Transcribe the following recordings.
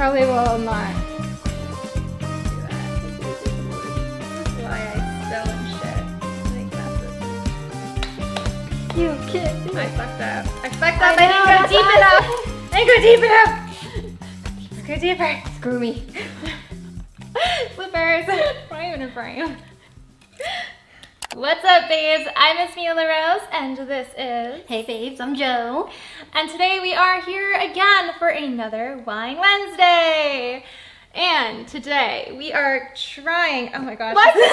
probably will not do that. This is why I spill and shit. Make messes. You kid. I fucked up. I didn't go deep enough. I didn't go deep enough. Let's go deeper. Screw me. Flippers. Why even a frame? What's up, babes? I'm MissMilaRose, and this is... Hey babes, I'm Joe. And today we are here again for another Wine Wednesday. And today we are trying... Oh my gosh. What? It's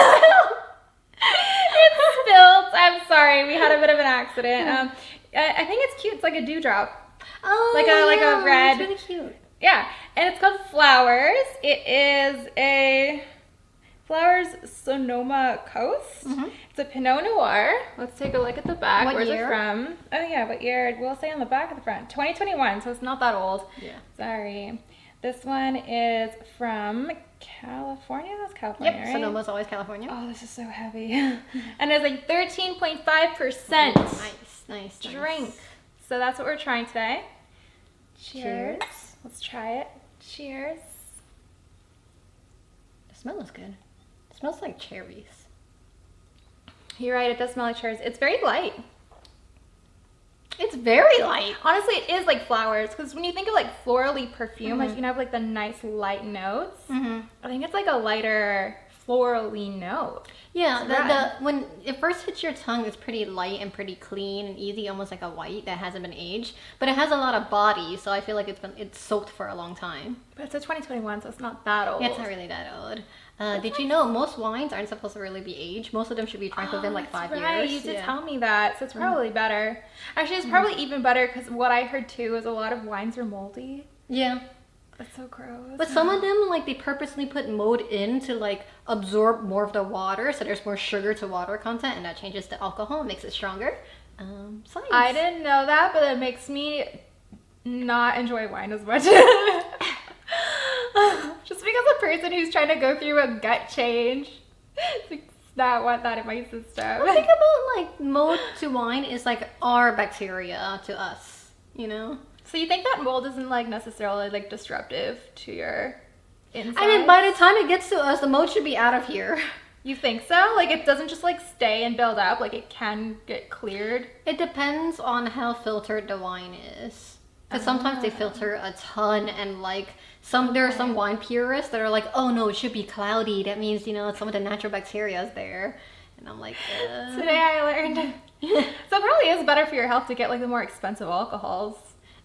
spilled. I'm sorry. We had a bit of an accident. I think it's cute. It's like a dewdrop. Oh, Like a red... It's really cute. Yeah, and it's called Flowers. It is a Flowers Sonoma Coast. It's a Pinot Noir. Let's take a look at the back. What Where's year? it from? Oh yeah, what year? We'll say on the back of the front. 2021, so it's not that old. Yeah. Sorry. This one is from California. That's California, Yep, right? Sonoma's always California. Oh, this is so heavy. And it's like 13.5% Nice. drink. So that's what we're trying today. Cheers. Let's try it. Cheers. The smell is good. It smells like cherries. You're right, it does smell like cherries. It's very light. It's very light. Honestly, it is like flowers, because when you think of like florally perfume, like you can have like the nice light notes. I think it's like a lighter florally note. Yeah, when it first hits your tongue, it's pretty light and pretty clean and easy, almost like a white that hasn't been aged. But it has a lot of body, so I feel like it's soaked for a long time. But it's a 2021, so it's not that old. Yeah, it's not really that old. Did you know most wines aren't supposed to really be aged? Most of them should be drank within like 5 years. You did tell me that, so it's probably better. Actually, it's probably even better, because what I heard too is a lot of wines are moldy. Yeah. That's so gross. But some of them, like, they purposely put mold in to, like, absorb more of the water, so there's more sugar to water content, and that changes the alcohol, makes it stronger. Science. I didn't know that, but it makes me not enjoy wine as much. Just because a person who's trying to go through a gut change does not want that in my system. Well, think about, like, mold to wine is, like, our bacteria to us, you know? So you think that mold isn't like necessarily like disruptive to your inside? I mean, by the time it gets to us, the mold should be out of here. You think so? Like it doesn't just like stay and build up, like it can get cleared? It depends on how filtered the wine is. Because sometimes they filter a ton, and like there are some wine purists that are like, oh no, it should be cloudy. That means, you know, some of the natural bacteria is there. And I'm like, Today I learned. So it probably is better for your health to get like the more expensive alcohols.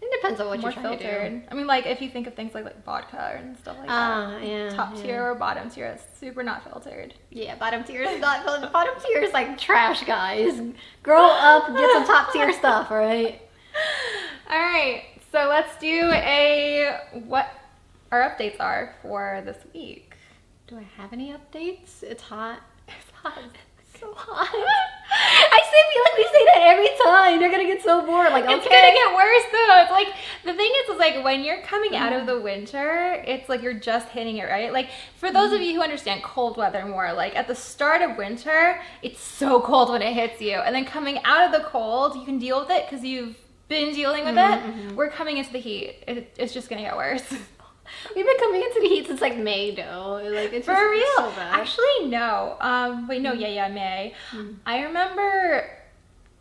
It depends on what More you're trying filtered. to do. I mean, like if you think of things like vodka and stuff like that. Yeah. Top tier or bottom tier, it's super not filtered. Yeah, bottom tier is not filtered. Bottom tier is like trash, guys. Grow up, get some top tier stuff, all right? All right, so let's do what our updates are for this week. Do I have any updates? It's hot. It's hot. So hot. I feel like we say that every time. They're gonna get so bored. Like, okay. It's gonna get worse though. It's like the thing is like when you're coming out of the winter, it's like you're just hitting it, right? Like for those of you who understand cold weather more, like at the start of winter, it's so cold when it hits you, and then coming out of the cold, you can deal with it because you've been dealing with it. We're coming into the heat. It's just gonna get worse. We've been coming into the heat since like May though. Like it's For just, real? it's so bad. Actually, no. Wait, no, yeah, May. I remember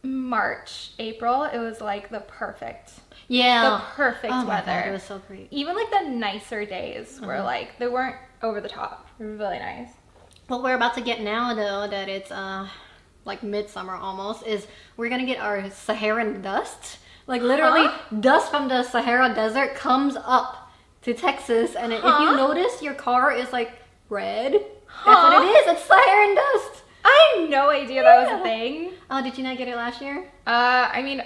March, April, it was like the perfect weather. Oh my God, it was so great. Even like the nicer days were like, they weren't over the top. They were really nice. What we're about to get now though, that it's like midsummer almost, is we're gonna get our Saharan dust. Like literally dust from the Sahara Desert comes up to Texas, and if you notice, your car is like red. That's what it is. It's Saharan dust. I had no idea that was a thing. Oh, did you not get it last year? I mean,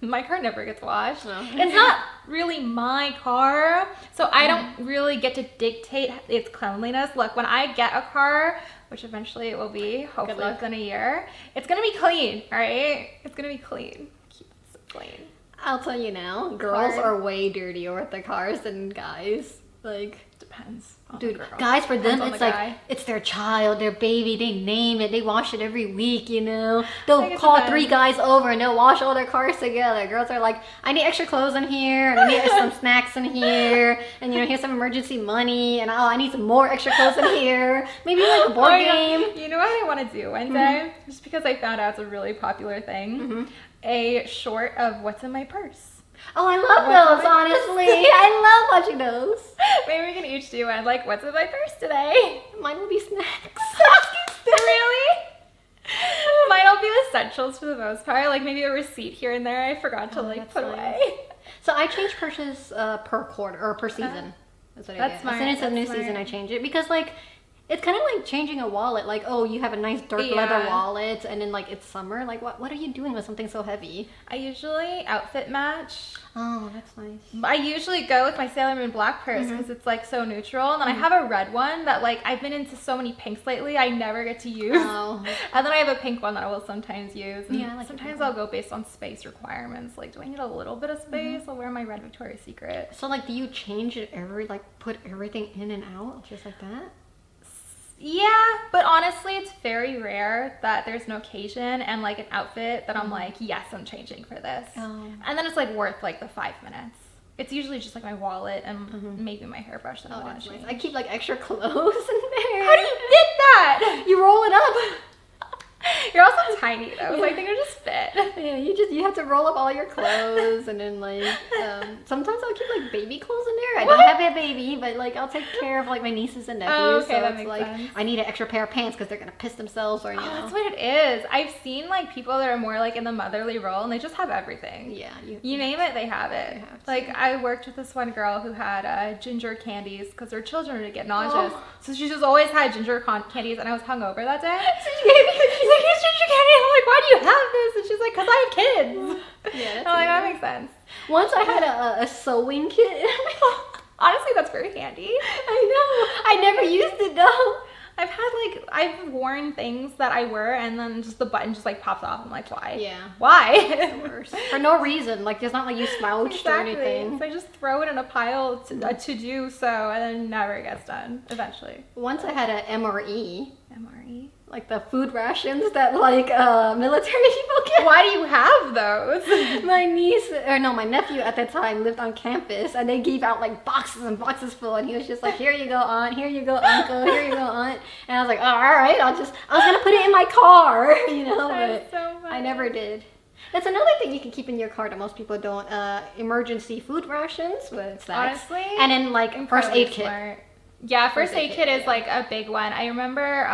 my car never gets washed. No. It's not really my car, so I don't really get to dictate its cleanliness. Look, when I get a car, which eventually it will be, hopefully within a year, it's gonna be clean, all right? It's gonna be clean. Keep it so clean. I'll tell you now, girls are way dirtier with their cars than guys. Like, Depends on dude, the girl. guys, for them, Depends on it's the like, guy. it's their child, their baby, they name it, they wash it every week, you know? They'll Like, it call depends. 3 guys over and they'll wash all their cars together. Girls are like, I need extra clothes in here, and I need some snacks in here, and you know, here's some emergency money, and I need some more extra clothes in here. Maybe like a board Oh, game. You know what I want to do one day? Just because I found out it's a really popular thing. A short of what's in my purse. Oh, I love What's those, honestly. I love watching those. Maybe we can each do one. Like, what's in my purse today? Mine will be snacks. Really? Mine'll be essentials for the most part. Like maybe a receipt here and there I forgot to like that's put nice. away. So I change purses per quarter or per season. That's what I That's do. As soon as it's a smart, new that's season, smart. I change it because like it's kind of like changing a wallet. Like, oh, you have a nice dark leather Yeah. wallet, and then like it's summer. Like, what are you doing with something so heavy? I usually outfit match. Oh, that's nice. I usually go with my Sailor Moon black purse because it's like so neutral. And then I have a red one that like I've been into so many pinks lately I never get to use. Oh. And then I have a pink one that I will sometimes use. And Yeah, I like your sometimes pink I'll go based on space requirements. Like, do I need a little bit of space? I'll wear my red Victoria's Secret. So like, do you change it like put everything in and out just like that? Yeah, but honestly, it's very rare that there's an occasion and like an outfit that I'm like, yes, I'm changing for this. Oh. And then it's like worth like the 5 minutes. It's usually just like my wallet and maybe my hairbrush that I Oh, want that's to nice. change. I keep like extra clothes in there. How do you fit that? You roll it up. You're also tiny though, so I think it just fit. Yeah, you have to roll up all your clothes and then like sometimes I'll keep like baby clothes in there. I don't have a baby, but like I'll take care of like my nieces and nephews. Oh, okay, so that it's makes like sense. I need an extra pair of pants because they're gonna piss themselves or you Oh, know. that's what it is. I've seen like people that are more like in the motherly role and they just have everything. Yeah, You name it, they have it. They have to. Like I worked with this one girl who had ginger candies because her children would get nauseous. Oh. So she just always had ginger candies, and I was hungover that day. So she gave me She's like, "Here's ginger candy." I'm like, "Why do you have this?" And she's like, "Cause I have kids." Yeah, I'm that's like, "That amazing. makes sense." Once I had a sewing kit. Honestly, that's very handy. I know. I never used it though. I've worn things that I wear and then just the button just like pops off. I'm like, why? Yeah. Why? For no reason. Like it's not like you slouched Exactly. or anything. So I just throw it in a pile to do so, and then it never gets done eventually. Once I had a MRE. MRE. Like the food rations that like military people get. Why do you have those? My nephew at the time lived on campus and they gave out like boxes and boxes full and he was just like, here you go, aunt, here you go, uncle, here you go, aunt. And I was like, oh, all right, I was gonna put it in my car, you know, That's but so funny. I never did. That's another thing you can keep in your car that most people don't. Emergency food rations with snacks. Honestly, And then like first Incredibly aid kit. smart. Yeah, first aid kit is yeah. like a big one. I remember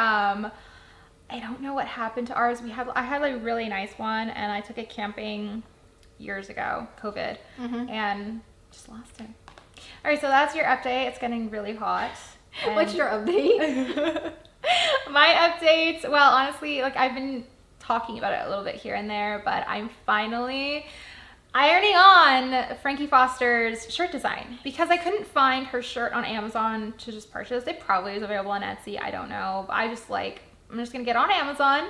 I don't know what happened to ours. I had like a really nice one and I took it camping years ago, COVID, and just lost it. All right, so that's your update. It's getting really hot. What's your update? My updates, well, honestly, like I've been talking about it a little bit here and there, but I'm finally ironing on Frankie Foster's shirt design because I couldn't find her shirt on Amazon to just purchase. It probably is available on Etsy, I don't know. But I'm just gonna get on Amazon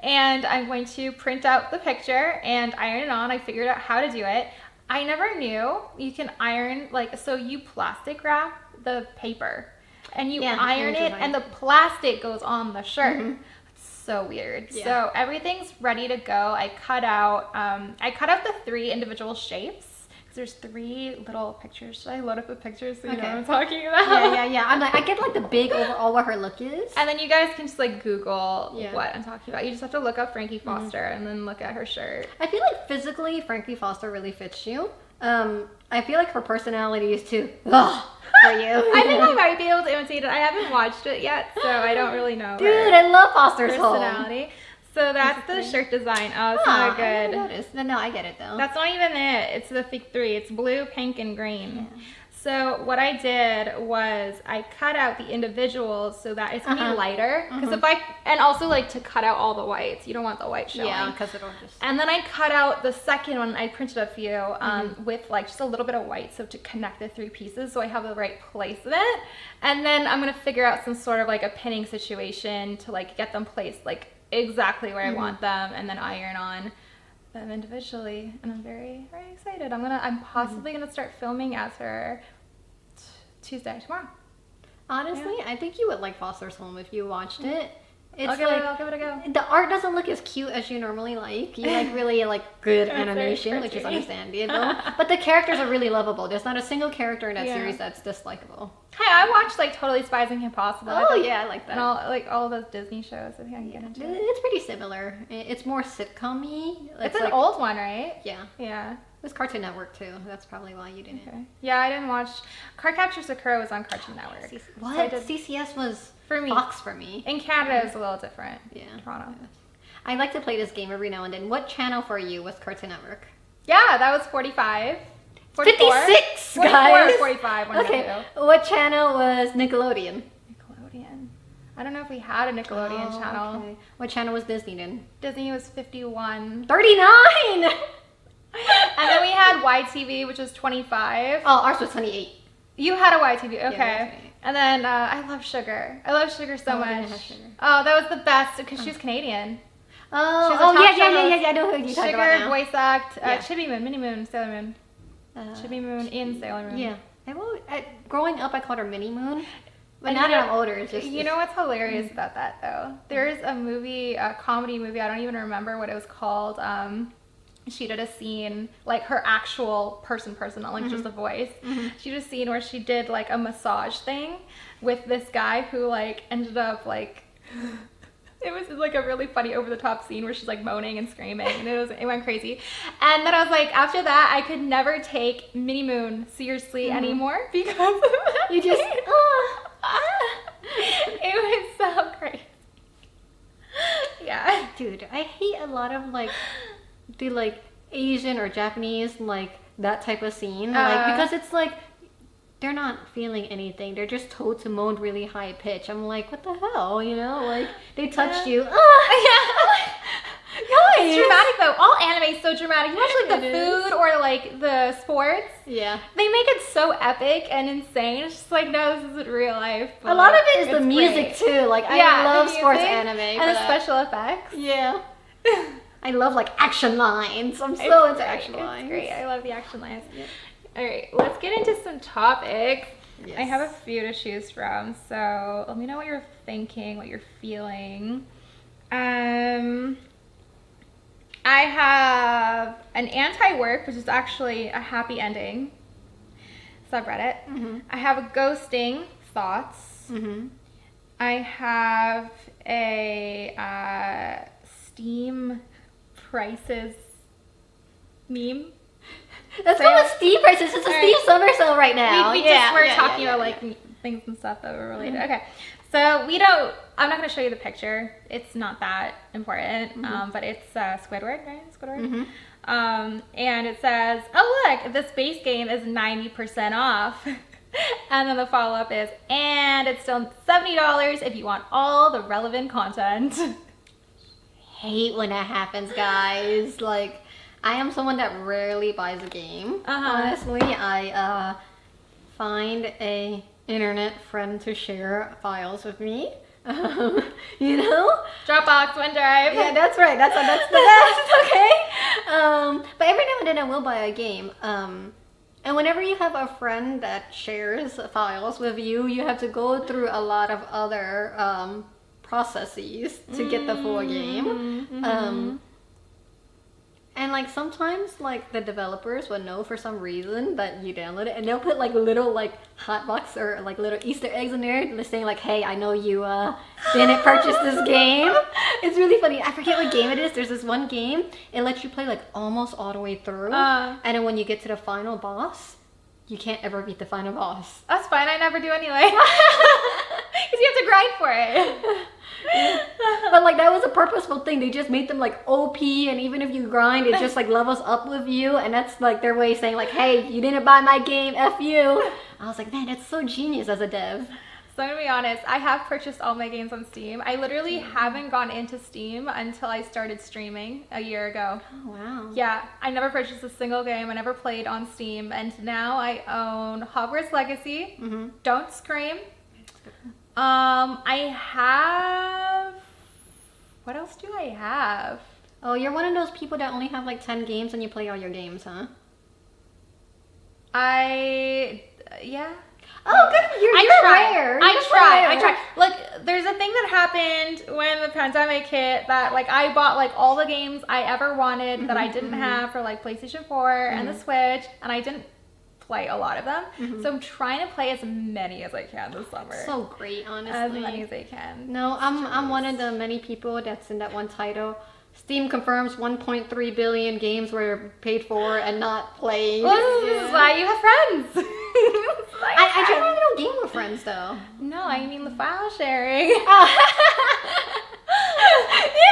and I'm going to print out the picture and iron it on. I figured out how to do it. I never knew you can iron, so you plastic wrap the paper and you iron it and the plastic goes on the shirt. It's so weird. Yeah. So everything's ready to go. I cut out the 3 individual shapes. There's 3 little pictures. Should I load up the pictures so you know what I'm talking about? Yeah. I'm like, I get like the big overall what her look is. And then you guys can just like Google Yeah. what I'm talking about. You just have to look up Frankie Foster and then look at her shirt. I feel like physically Frankie Foster really fits you. I feel like her personality is too for you. I think I might be able to imitate it. I haven't watched it yet, so I don't really know Dude, her I love Foster's home. personality. So that's the shirt design. Oh, it's Ah, not I good. didn't notice. No, I get it though. That's not even it. It's the 3. It's blue, pink, and green. So what I did was I cut out the individuals so that it's gonna be lighter. Because and also like to cut out all the whites. You don't want the white showing. Yeah, because it'll just. And then I cut out the second one. I printed a few with like just a little bit of white, so to connect the 3 pieces, so I have the right placement. And then I'm gonna figure out some sort of like a pinning situation to like get them placed like exactly where I want them, and then iron on them individually. And I'm very, very excited. I'm possibly gonna start filming as her Tuesday, tomorrow. Honestly, I think you would like Foster's Home if you watched it. It's I'll give it a go. The art doesn't look as cute as you normally like. You like really like good animation, which is understandable. But the characters are really lovable. There's not a single character in that series that's dislikable. Hey, I watched like Totally Spies Impossible. Oh yeah, I like that. And all those Disney shows. I think I can get into it. It's pretty similar. It's more sitcom-y. It's an old one, right? Yeah. Yeah. It was Cartoon Network too. That's probably why you didn't. Okay. Yeah, I didn't watch. Cardcaptor Sakura was on Cartoon Network. What? So CCS was for me. Fox for me. In Canada, it's a little different. Yeah. Toronto. I like to play this game every now and then. What channel for you was Cartoon Network? Yeah, that was 45. 44? 56, guys. 44 or 45. Okay. What channel was Nickelodeon? Nickelodeon. I don't know if we had a Nickelodeon channel. Okay. What channel was Disney then? Disney was 51. 39! And then we had YTV, which was 25. Oh, ours was 28. You had a YTV, okay. Yeah, and then I love Sugar. I love Sugar so much. Sugar. Oh, that was the best because she's Canadian. Oh, yeah. I know who you talking about now. Sugar, voice act, Chibi Moon, Mini Moon, Sailor Moon. Chibi Moon in Sailor Moon. Yeah. Growing up, I called her Mini Moon. But now that I'm older, it's just... You know what's hilarious about that, though? There's a movie, a comedy movie, I don't even remember what it was called. She did a scene, like her actual person, not like just a voice. She did a scene where she did like a massage thing with this guy who like ended up like... It was like a really funny over-the-top scene where she's like moaning and screaming, and it went crazy. And then I was like, after that, I could never take Mini Moon seriously anymore because you just it was so crazy. Yeah, dude, I hate a lot of like the like Asian or Japanese like that type of scene, like because it's like. They're not feeling anything. They're just told to moan really high pitch. I'm like, what the hell? You know, like they touched you. It's dramatic though. All anime is so dramatic. You watch like the food or like the sports. Yeah. They make it so epic and insane. It's just like, no, this isn't real life. A lot of it is the music too. Like I love sports anime. And the special effects. Yeah. I love like action lines. I'm so into action lines. It's great. I love the action lines. Yeah. All right, let's get into some topics. Yes. I have a few to choose from, so let me know what you're thinking, what you're feeling. I have an anti-work, which is actually a happy ending subreddit. I have a ghosting thoughts. I have a Steam prices meme. That's called a Steam prices. It's a Steam summer sale right now. We're talking about like things and stuff that were related. Okay, so I'm not going to show you the picture. It's not that important, but it's Squidward, right? Squidward. And it says, oh look, this base game is 90% off. And then the follow-up is, and it's still $70 if you want all the relevant content. Hate when that happens, guys. Like, I am someone that rarely buys a game. Honestly, I find a internet friend to share files with me. You know, Dropbox, OneDrive. Yeah, that's right. That's the best. Okay. But every now and then I will buy a game. And whenever you have a friend that shares files with you, you have to go through a lot of other processes to get the full game. And like sometimes like the developers will know for some reason that you download it, and they'll put like little like hotbox or like little Easter eggs in there saying like, hey, I know you didn't purchase this game. It's really funny. I forget what game it is. There's this one game, it lets you play like almost all the way through, and then when you get to the final boss, you can't ever beat the final boss. That's fine, I never do anyway. Because you have to grind for it. But like that was a purposeful thing. They just made them like OP, and even if you grind, it just like levels up with you, and that's like their way of saying like, hey, you didn't buy my game, F you. I was like, man, that's so genius as a dev. So I'm gonna be honest, I have purchased all my games on Steam. I literally haven't gone into Steam until I started streaming a year ago. Oh wow. Yeah, I never purchased a single game. I never played on Steam, and now I own Hogwarts Legacy, Don't Scream. I have... What else do I have? Oh, you're one of those people that only have like 10 games and you play all your games, huh? Yeah. Oh, good. You're rare. I try. Like, there's a thing that happened when the pandemic hit that, like, I bought, like, all the games I ever wanted that I didn't have for, like, PlayStation 4 and the Switch, and I didn't play a lot of them. So I'm trying to play as many as I can this summer. So great, honestly. As many as I can. No, I'm one of the many people that's in that one title. Steam confirms 1.3 billion games were paid for and not played. Well, this is why you have friends. I generally don't game with friends though. No, I mean the file sharing.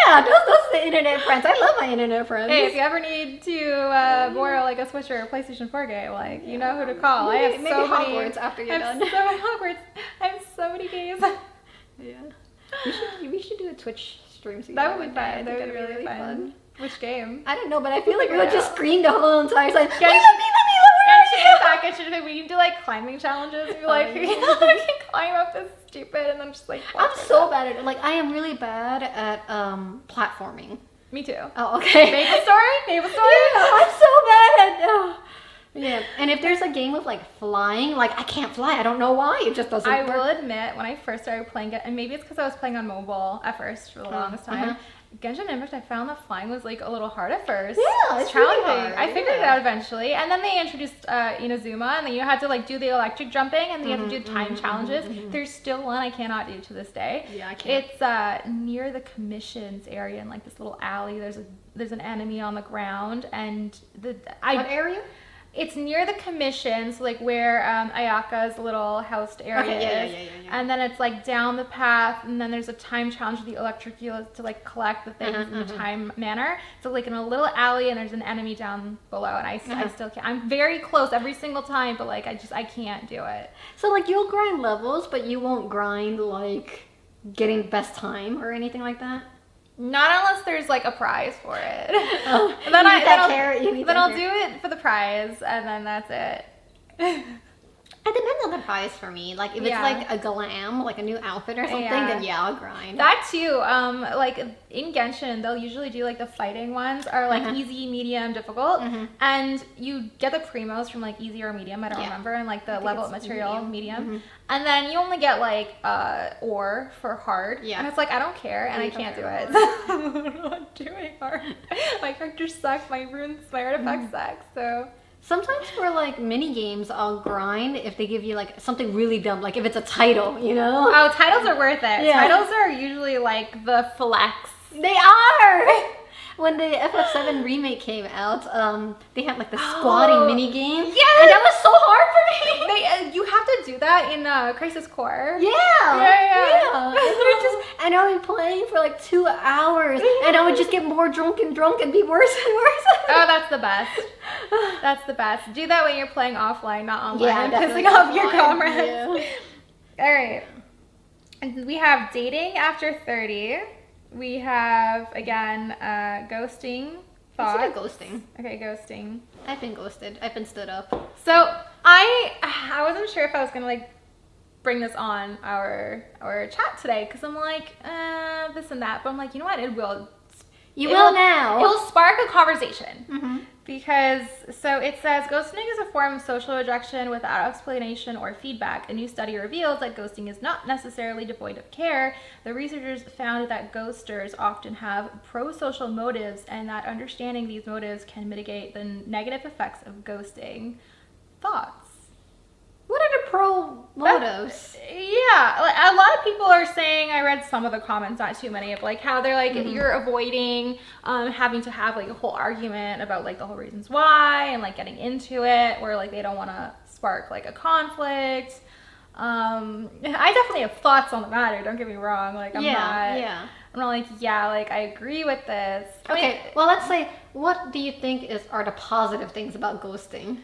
Yeah, those the internet friends. I love my internet friends. Hey, if you ever need to borrow like a Switch or a PlayStation 4 game, like you know who to call. I have so many. Hogwarts after you're done. So many Hogwarts. I have so many games. Yeah. We should do a Twitch stream together. That would be fun. That would be really fun. Which game? I don't know, but I feel like we would just scream the whole entire time. We need to like climbing challenges. We're like, we can climb up this stupid and then just like. I'm so bad at it. Like I am really bad at platforming. Me too. Oh, okay. Maple Story. Yeah, I'm so bad at. Yeah, and if there's a game with like flying, like I can't fly. I don't know why. It just doesn't. I will admit, when I first started playing it, and maybe it's because I was playing on mobile at first for the longest time. Genshin Impact, I found that flying was like a little hard at first. Yeah, it's challenging. Really hard. I figured it out eventually, and then they introduced Inazuma, and then you had to like do the electric jumping, and then you had to do time challenges. There's still one I cannot do to this day. Yeah, I can't. It's near the commissions area in like this little alley. There's an enemy on the ground, and what area? It's near the commissions, like where Ayaka's little housed area is. Yeah. And then it's like down the path, and then there's a time challenge with the electric eel to like collect the things in the time manner. So like in a little alley, and there's an enemy down below, and I still can't. I'm very close every single time, but like I can't do it. So like you'll grind levels, but you won't grind like getting best time or anything like that? Not unless there's like a prize for it. Oh, then I'll do it for the prize, and then that's it. It depends on the prize for me. Like if it's like a glam, like a new outfit or something, then I'll grind. That too. Like in Genshin, they'll usually do like the fighting ones are like easy, medium, difficult, and you get the primos from like easy or medium. I don't remember, and like the level of material medium, and then you only get like ore for hard. Yeah, and it's like I don't care, and I can't do it. I'm not doing hard. My characters suck. My runes, my artifacts suck. So. Sometimes for like mini games, I'll grind if they give you like something really dumb, like if it's a title, you know? Oh, titles are worth it. Yeah. Titles are usually like the flex. They are! When the FF7 remake came out, they had like the squatting mini game. Yes! And that was so hard for me! You have to do that in Crisis Core. Yeah. And I would be playing for like 2 hours, and I would just get more drunk and be worse and worse. Oh, that's the best. That's the best. Do that when you're playing offline, not online. Yeah, pissing off your comrades. Yeah. All right. We have dating after 30. We have, again, ghosting. Thoughts. Consider ghosting. Okay, ghosting. I've been ghosted. I've been stood up. So I wasn't sure if I was gonna like bring this on our chat today, because I'm like this and that, but I'm like, you know what? It will now. It will spark a conversation. Because, so it says, ghosting is a form of social rejection without explanation or feedback. A new study reveals that ghosting is not necessarily devoid of care. The researchers found that ghosters often have pro-social motives, and that understanding these motives can mitigate the negative effects of ghosting. Thoughts? What are the pro motives? Yeah, a lot of people are saying, I read some of the comments, not too many, of like how they're like, you're avoiding having to have like a whole argument about like the whole reasons why, and like getting into it, where like they don't want to spark like a conflict. I definitely have thoughts on the matter, don't get me wrong, like I'm not like, like I agree with this. Okay, well let's say, what do you think are the positive things about ghosting?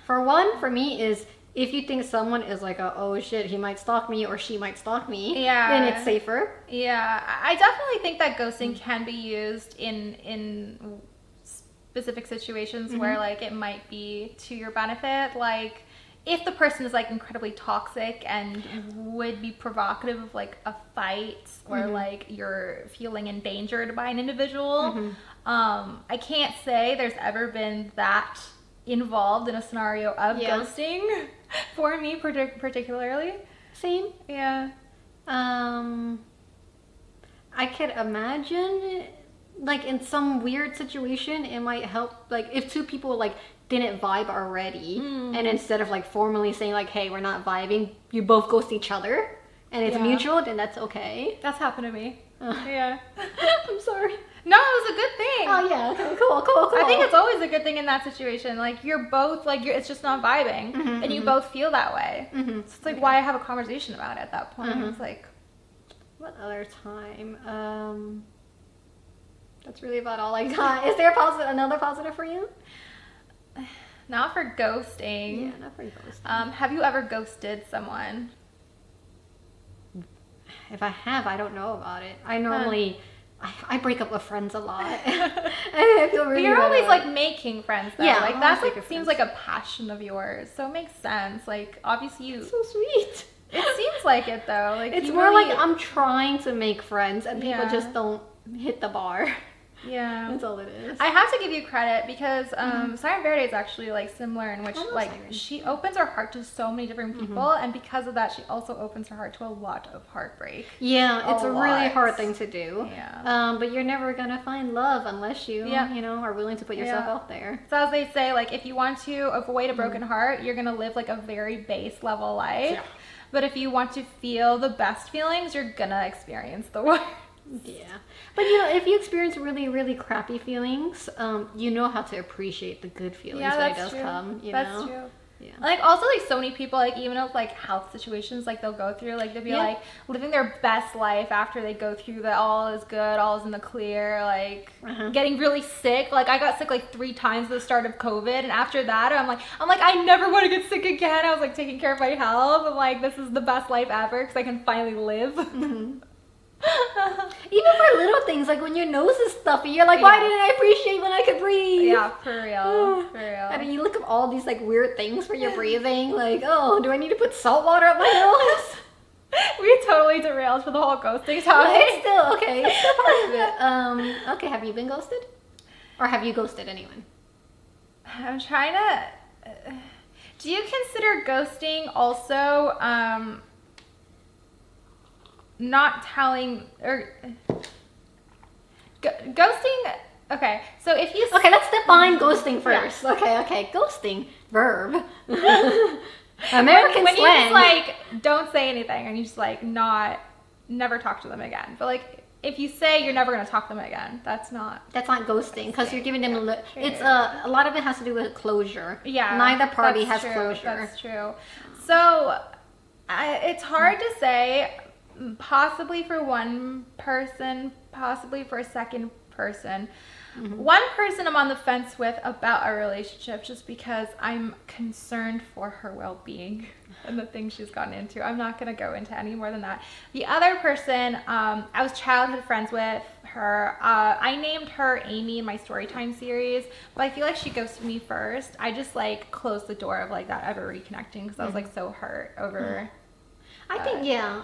For one, for me, is if you think someone is like, oh shit, he might stalk me or she might stalk me, then it's safer. Yeah, I definitely think that ghosting can be used in specific situations where like it might be to your benefit. Like if the person is like incredibly toxic and would be provocative of like a fight or like you're feeling endangered by an individual. I can't say there's ever been that involved in a scenario of Yeah. ghosting for me particularly. Same. Yeah. I could imagine, like, in some weird situation, it might help, like, if two people, like, didn't vibe already, and instead of, like, formally saying, like, hey, we're not vibing, you both ghost each other, and it's Yeah. mutual, then that's okay. That's happened to me. Yeah. I'm sorry. No, it was a good thing. Oh, yeah, okay, cool. I think it's always a good thing in that situation. Like, you're both, like, it's just not vibing. And you both feel that way. So it's like, why have a conversation about it at that point? It's like... What other time? That's really about all I got. Is there another positive for you? Not for ghosting. Yeah, not for ghosting. Have you ever ghosted someone? If I have, I don't know about it. I normally... I break up with friends a lot. I feel really But you're bad always about it. like making friends though. Yeah, Like I'm that's always like making seems friends. like a passion of yours. So it makes sense. Like obviously you So sweet. it seems like it though. Like It's you more really, like I'm trying to make friends and people Yeah. just don't hit the bar. Yeah. That's all it is. I have to give you credit because Siren Verde is actually like similar in which I love like Siren. she opens her heart to so many different people and because of that she also opens her heart to a lot of heartbreak. Yeah, it's A a really lot. hard thing to do. Yeah. But you're never gonna find love unless you, Yeah. you know, are willing to put yourself Yeah. out there. So as they say, like if you want to avoid a broken heart, you're gonna live like a very base level life. Yeah. But if you want to feel the best feelings, you're gonna experience the worst. Yeah. But you know, if you experience really, really crappy feelings, you know how to appreciate the good feelings when it does come. You That's know? true. Yeah. Like also like so many people like even with like health situations like they'll go through like they'll be Yeah. like living their best life after they go through the all is good, all is in the clear, like getting really sick. Like I got sick like 3 times at the start of COVID and after that I'm like I never want to get sick again. I was like taking care of my health and like this is the best life ever because I can finally live. Even for little things, like when your nose is stuffy, you're like, why Yeah. didn't I appreciate when I could breathe? Yeah, for real. For real. And then you look up all these like weird things for your breathing, like, oh, do I need to put salt water up my nose? We totally derailed for the whole ghosting But topic. it's still okay. It's still part of it. Okay, have you been ghosted? Or have you ghosted anyone? I'm trying to. Do you consider ghosting also not telling or ghosting? Okay, so if you Okay, let's define ghosting first. Okay, ghosting, verb. American when you slang. just like don't say anything and you just like never talk to them again. But like if you say you're never gonna talk to them again, that's not. That's not ghosting because you're giving them it's a lot of it has to do with closure. Yeah, Neither party has that's true, closure. That's true. So it's hard to say. Possibly for one person, possibly for a second person. One person I'm on the fence with about our relationship just because I'm concerned for her well-being and the things she's gotten into. I'm not going to go into any more than that. The other person, I was childhood friends with her. I named her Amy in my Storytime series, but I feel like she ghosted me first. I just like closed the door of like that ever reconnecting because I was like so hurt over... I think yeah.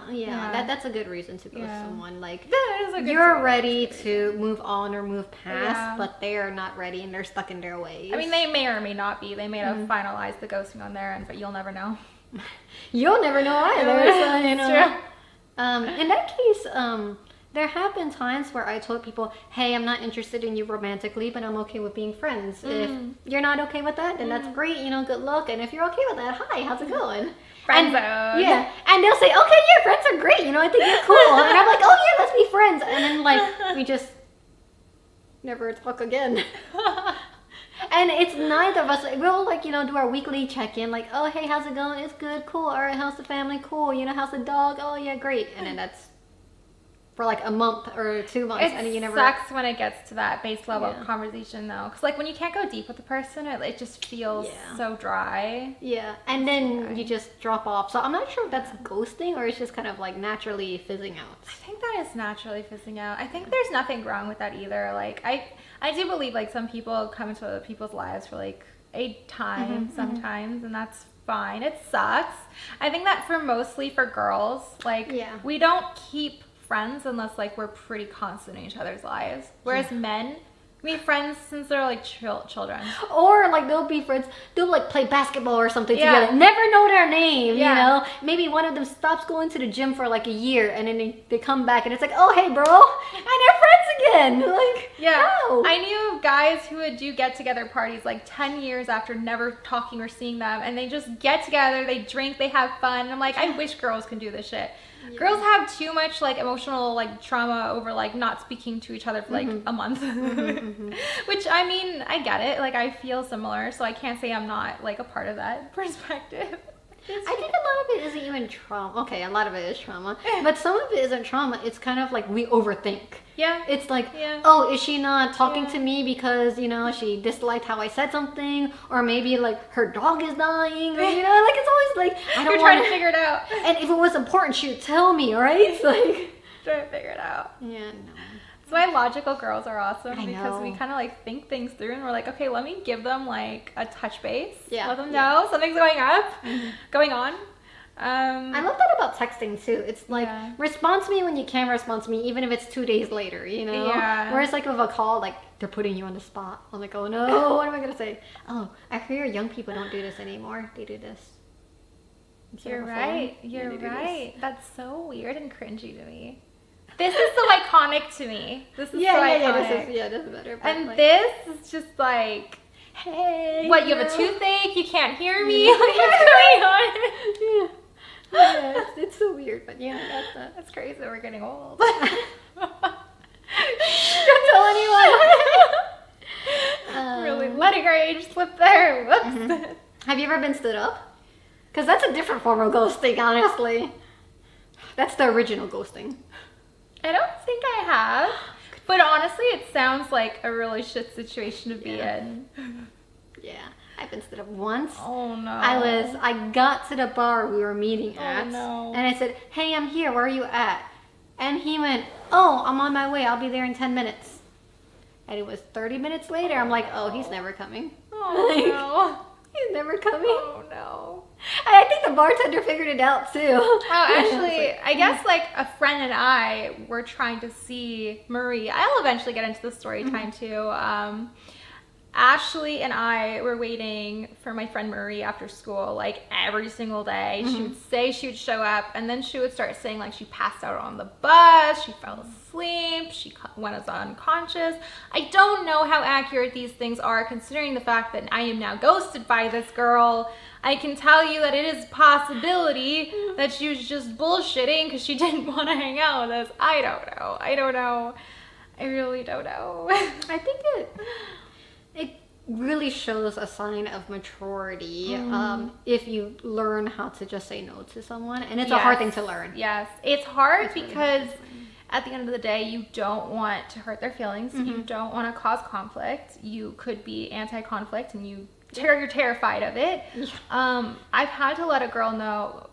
that's a good reason to ghost someone. Like That is a good you're situation. ready to move on or move past, Yeah. but they're not ready and they're stuck in their ways. I mean, they may or may not be. They may have finalized the ghosting on their end, but you'll never know. You'll never know either. So, you know. It's true. In that case, there have been times where I told people, hey, I'm not interested in you romantically, but I'm okay with being friends. If you're not okay with that, then that's great, you know, good luck. And if you're okay with that, hi, how's it going? Friend And- zone. Yeah. And they'll say, okay, yeah, friends are great, you know, I think you're cool. And I'm like, oh yeah, let's be friends. And then like, we just never talk again. And it's neither of us. We'll like, you know, do our weekly check-in. Like, oh, hey, how's it going? It's good. Cool. All right. How's the family? Cool. You know, how's the dog? Oh, yeah, great. And then that's for like a month or 2 months. It And then you never. sucks when it gets to that base level Yeah. of conversation, though. Because, like, when you can't go deep with the person, it just feels Yeah. so dry. Yeah. And then you just drop off. So I'm not sure if that's ghosting or it's just kind of like naturally fizzing out. I think that is naturally fizzing out. I think there's nothing wrong with that either. Like, I do believe, like, some people come into other people's lives for, like, a time sometimes, and that's fine. It sucks. I think that mostly for girls, like, Yeah. we don't keep friends unless, like, we're pretty constant in each other's lives. Whereas men, Be friends since they're like children. Or like they'll be friends, they'll like play basketball or something Yeah. together. Never know their name, Yeah. you know? Maybe one of them stops going to the gym for like a year and then they come back and it's like, oh hey bro, and they're friends again. Like, Yeah. how? I knew guys who would do get together parties like 10 years after never talking or seeing them, and they just get together, they drink, they have fun. And I'm like, I wish girls can do this shit. Yeah. Girls have too much like emotional like trauma over like not speaking to each other for like a month. Which I mean, I get it. Like I feel similar, so I can't say I'm not like a part of that perspective. I think a lot of it isn't even trauma. Okay, a lot of it is trauma. But some of it isn't trauma. It's kind of like we overthink. Yeah. It's like, Yeah. oh, is she not talking Yeah. to me because, you know, she disliked how I said something? Or maybe like her dog is dying? Or, you know, like it's always like, I don't You're trying want to figure it out. And if it was important, she would tell me, right? It's like, Trying to figure it out. yeah, no. That's why logical girls are awesome, I because we know. kind of like think things through and we're like, okay, let me give them like a touch base. Yeah, Let them yeah. know something's going up, going on. I love that about texting too. It's like, Yeah. respond to me when you can respond to me, even if it's 2 days later, you know? Yeah. Whereas like with a call, like they're putting you on the spot. I'm like, oh no, what am I gonna say? Oh, I hear young people don't do this anymore. They do this. Instead You're of a phone, right. they You're do this. right. That's so weird and cringy to me. This is so iconic to me. This is Yeah, so yeah, yeah, iconic. this is better. But And like, this is just like, hey, what, you have a know? toothache? You can't hear me? Like, what's going on? Yeah, yeah, it's so weird, but yeah, I got that. That's crazy. We're getting old. Don't tell anyone. Really letting our age slip there. Whoops. Have you ever been stood up? Because that's a different form of ghosting, honestly. That's the original ghosting. I don't think I have. But honestly, it sounds like a really shit situation to be Yeah. in. Yeah, I've been stood up once. Oh no. I got to the bar we were meeting at, no. and I said, hey, I'm here, where are you at? And he went, oh, I'm on my way, I'll be there in 10 minutes. And it was 30 minutes later, I'm like, oh, he's never coming. Oh Like, no. He's never coming. Oh no. And I think the bartender figured it out too. Oh, actually, I guess like a friend and I were trying to see Marie. I'll eventually get into the story time too. Ashley and I were waiting for my friend Marie after school, like every single day. She would say she would show up, and then she would start saying like she passed out on the bus, she fell asleep, she went unconscious. I don't know how accurate these things are, considering the fact that I am now ghosted by this girl. I can tell you that it is a possibility that she was just bullshitting because she didn't want to hang out with us. I don't know. I really don't know. I think it really shows a sign of maturity if you learn how to just say no to someone, and it's a hard thing to learn. Yes, it's hard It's really because hard to learn. at the end of the day, you don't want to hurt their feelings. Mm-hmm. You don't want to cause conflict. You could be anti-conflict, and you're terrified of it. Yeah. I've had to let a girl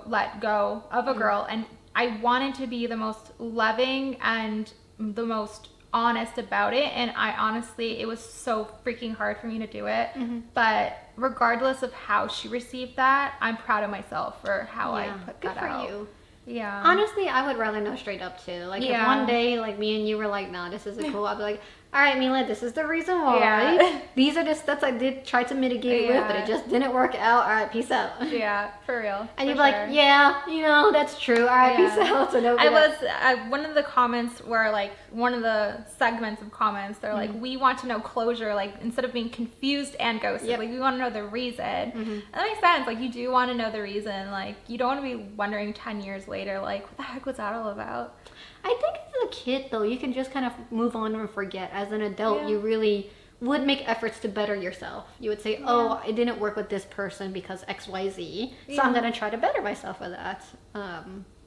let go of Mm-hmm. a girl, and I wanted to be the most loving and the most honest about it, and I honestly, it was so freaking hard for me to do it. But regardless of how she received that, I'm proud of myself for how I put Good that for out. you. Yeah. Honestly, I would rather know straight up too. Like if one day, like me and you were like, "Nah, this isn't cool," I'd be like, "All right, Mila, this is the reason why. Yeah. These are the steps I did try to mitigate with, but it just didn't work out. All right, peace out." Yeah, for real. And for you'd be like, sure. "Yeah, you know, that's true. All right, peace Yeah. out." So no. I was one of the comments where like one of the segments of comments, they're like, we want to know closure, like instead of being confused and ghosted, Yep. like we want to know the reason. And that makes sense. Like you do want to know the reason. Like you don't want to be wondering 10 years later, like what the heck was that all about? I think as a kid though, you can just kind of move on and forget. As an adult, Yeah. you really would make efforts to better yourself. You would say, "Oh, I didn't work with this person because XYZ, so I'm Yeah. gonna try to better myself with that."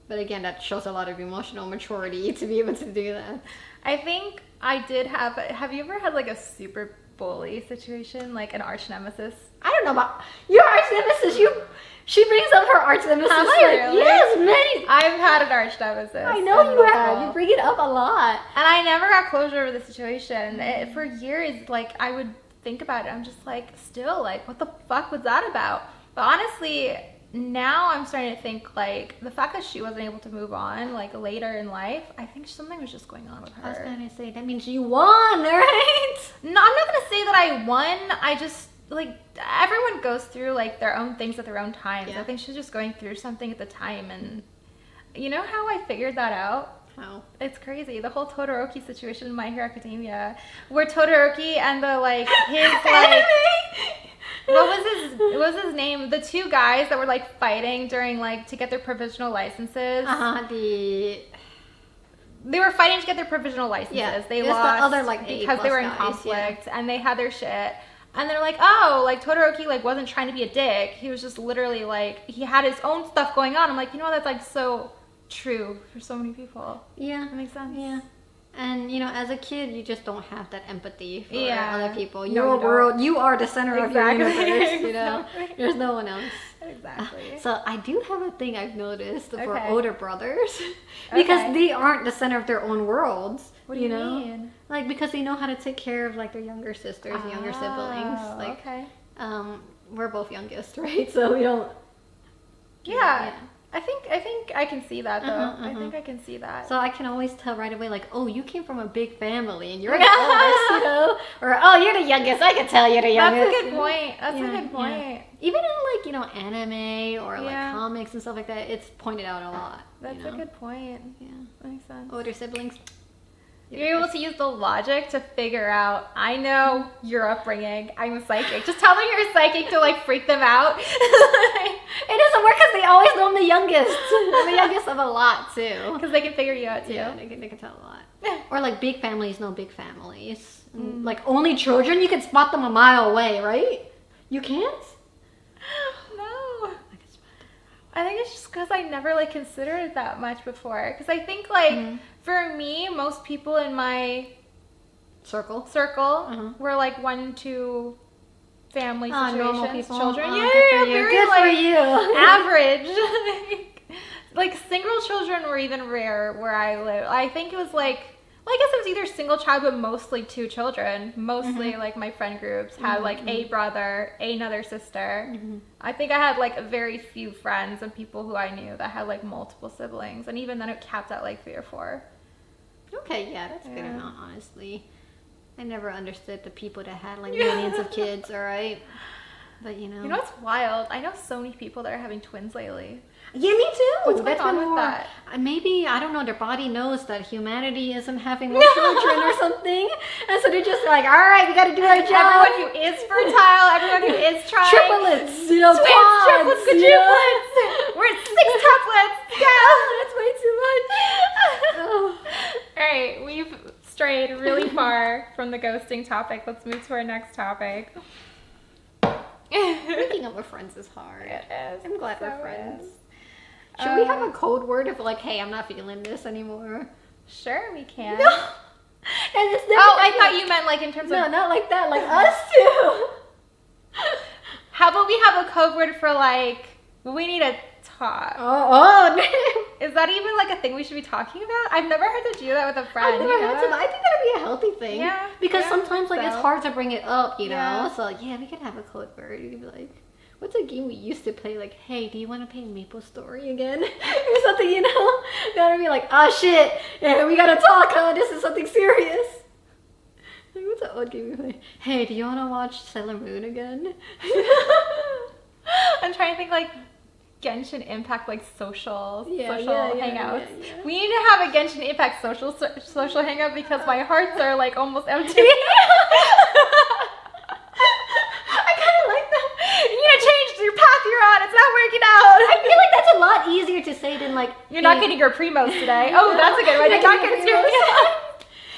But again, that shows a lot of emotional maturity to be able to do that. I think I did have you ever had like a super bully situation, like an arch nemesis? I don't know about your arch nemesis. She brings up her arch nemesis. Have I like, really? yes, many. I've had an arch nemesis. I know and you have. multiple. You bring it up a lot. And I never got closure over the situation. For years, like, I would think about it. I'm just like, still, like, what the fuck was that about? But honestly, now I'm starting to think like the fact that she wasn't able to move on like later in life, I think something was just going on with her. I was gonna say that means you won, right? No, I'm not gonna say that I won. I just like everyone goes through like their own things at their own times. Yeah. I think she's just going through something at the time, and you know how I figured that out? How? It's crazy. The whole Todoroki situation in My Hero Academia, where Todoroki and the like his like what was his name? The two guys that were like fighting during like to get their provisional licenses. They were fighting to get their provisional licenses. Yeah, they it's lost the other, like, because they were in guys, conflict and they had their shit. And they're like, oh, like Todoroki like wasn't trying to be a dick. He was just literally like he had his own stuff going on. I'm like, you know what? That's like so true for so many people. Yeah, That makes sense. yeah. And you know, as a kid, you just don't have that empathy for Yeah. other people. No, Your you don't. world, you are the center Exactly. of your universe. You know, Exactly. there's no one else. Exactly. So I do have a thing I've noticed for Okay. older brothers, because Okay. they aren't the center of their own worlds. What do you know? mean? Like because they know how to take care of like their younger sisters, younger siblings. Oh, Like, okay. we're both youngest, right? So we don't. Yeah. I think I can see that though. Uh-huh, I think I can see that. So I can always tell right away, like, oh, you came from a big family and you're the oldest, you know, or oh, you're the youngest. I can tell you're the youngest. That's a good point. That's Yeah, a good point. yeah. Even in like, you know, anime or like Yeah. comics and stuff like that, it's pointed out a lot. That's you know? a good point. Yeah. That makes sense. Older siblings. You're able to use the logic to figure out, I know your upbringing. I'm a psychic. Just tell me you're a psychic to like freak them out. It doesn't work because they always know I'm the youngest. I'm the youngest of a lot too. Because they can figure you out too. Yeah, they can tell a lot. Or like big families know big families. Like only children, you can spot them a mile away, right? You can't? No. I think it's just because I never like considered it that much before. Because I think like for me, most people in my Circle. circle were like 1-2 family situations, normal people. children. Oh, Yeah, good for you. very Good for like you. average. Like single children were even rare where I live. I think it was like, well, I guess it was either single child, but mostly 2 children. Mostly like my friend groups had like a brother, another sister. I think I had like very few friends and people who I knew that had like multiple siblings, and even then it capped at like 3 or 4. Okay, yeah, that's a good Yeah. amount, honestly. I never understood the people that had like millions of kids, alright? But you know. You know what's wild? I know so many people that are having twins lately. Yeah, me too. What's going That's on been with more- that? Maybe, I don't know, their body knows that humanity isn't having more children or something. And so they're just like, alright, we gotta do our job. Everyone who is fertile, everyone who is trying. Triplets, you know, Twins, quads, triplets, you know? quadruplets. We're at 6 triplets. Yeah. That's way too much. Oh. All right, we've strayed really far from the ghosting topic. Let's move to our next topic. Breaking up with friends is hard. It is. I'm glad So we're friends. is. Should we have a code word of like, hey, I'm not feeling this anymore? Sure, we can. No. And it's never Oh, I thought you meant like in terms No, of. not like that. Like us too. How about we have a code word for like, we need to talk? Oh, Is that even like a thing we should be talking about? I've never heard to do that with a friend. I've You never know had to. that? I think that'd be a healthy thing. Yeah, Because yeah, sometimes like it's so. hard to bring it up, you know. Yeah. So yeah, we could have a code word. You could be like, what's a game we used to play? Like, hey, do you want to play Maple Story again, or something? You know, gotta be like, ah, shit, yeah, we gotta talk. This is something serious. Like, what's an old game we play? Hey, do you want to watch Sailor Moon again? I'm trying to think like Genshin Impact, like social Yeah, hangouts. yeah. We need to have a Genshin Impact social hangout because my hearts are like almost empty. I kind of like that. You need to change your path you're on. It's not working out. I feel like that's a lot easier to say than like You're not hey, getting your primos today. Oh, that's a good one. You're not getting your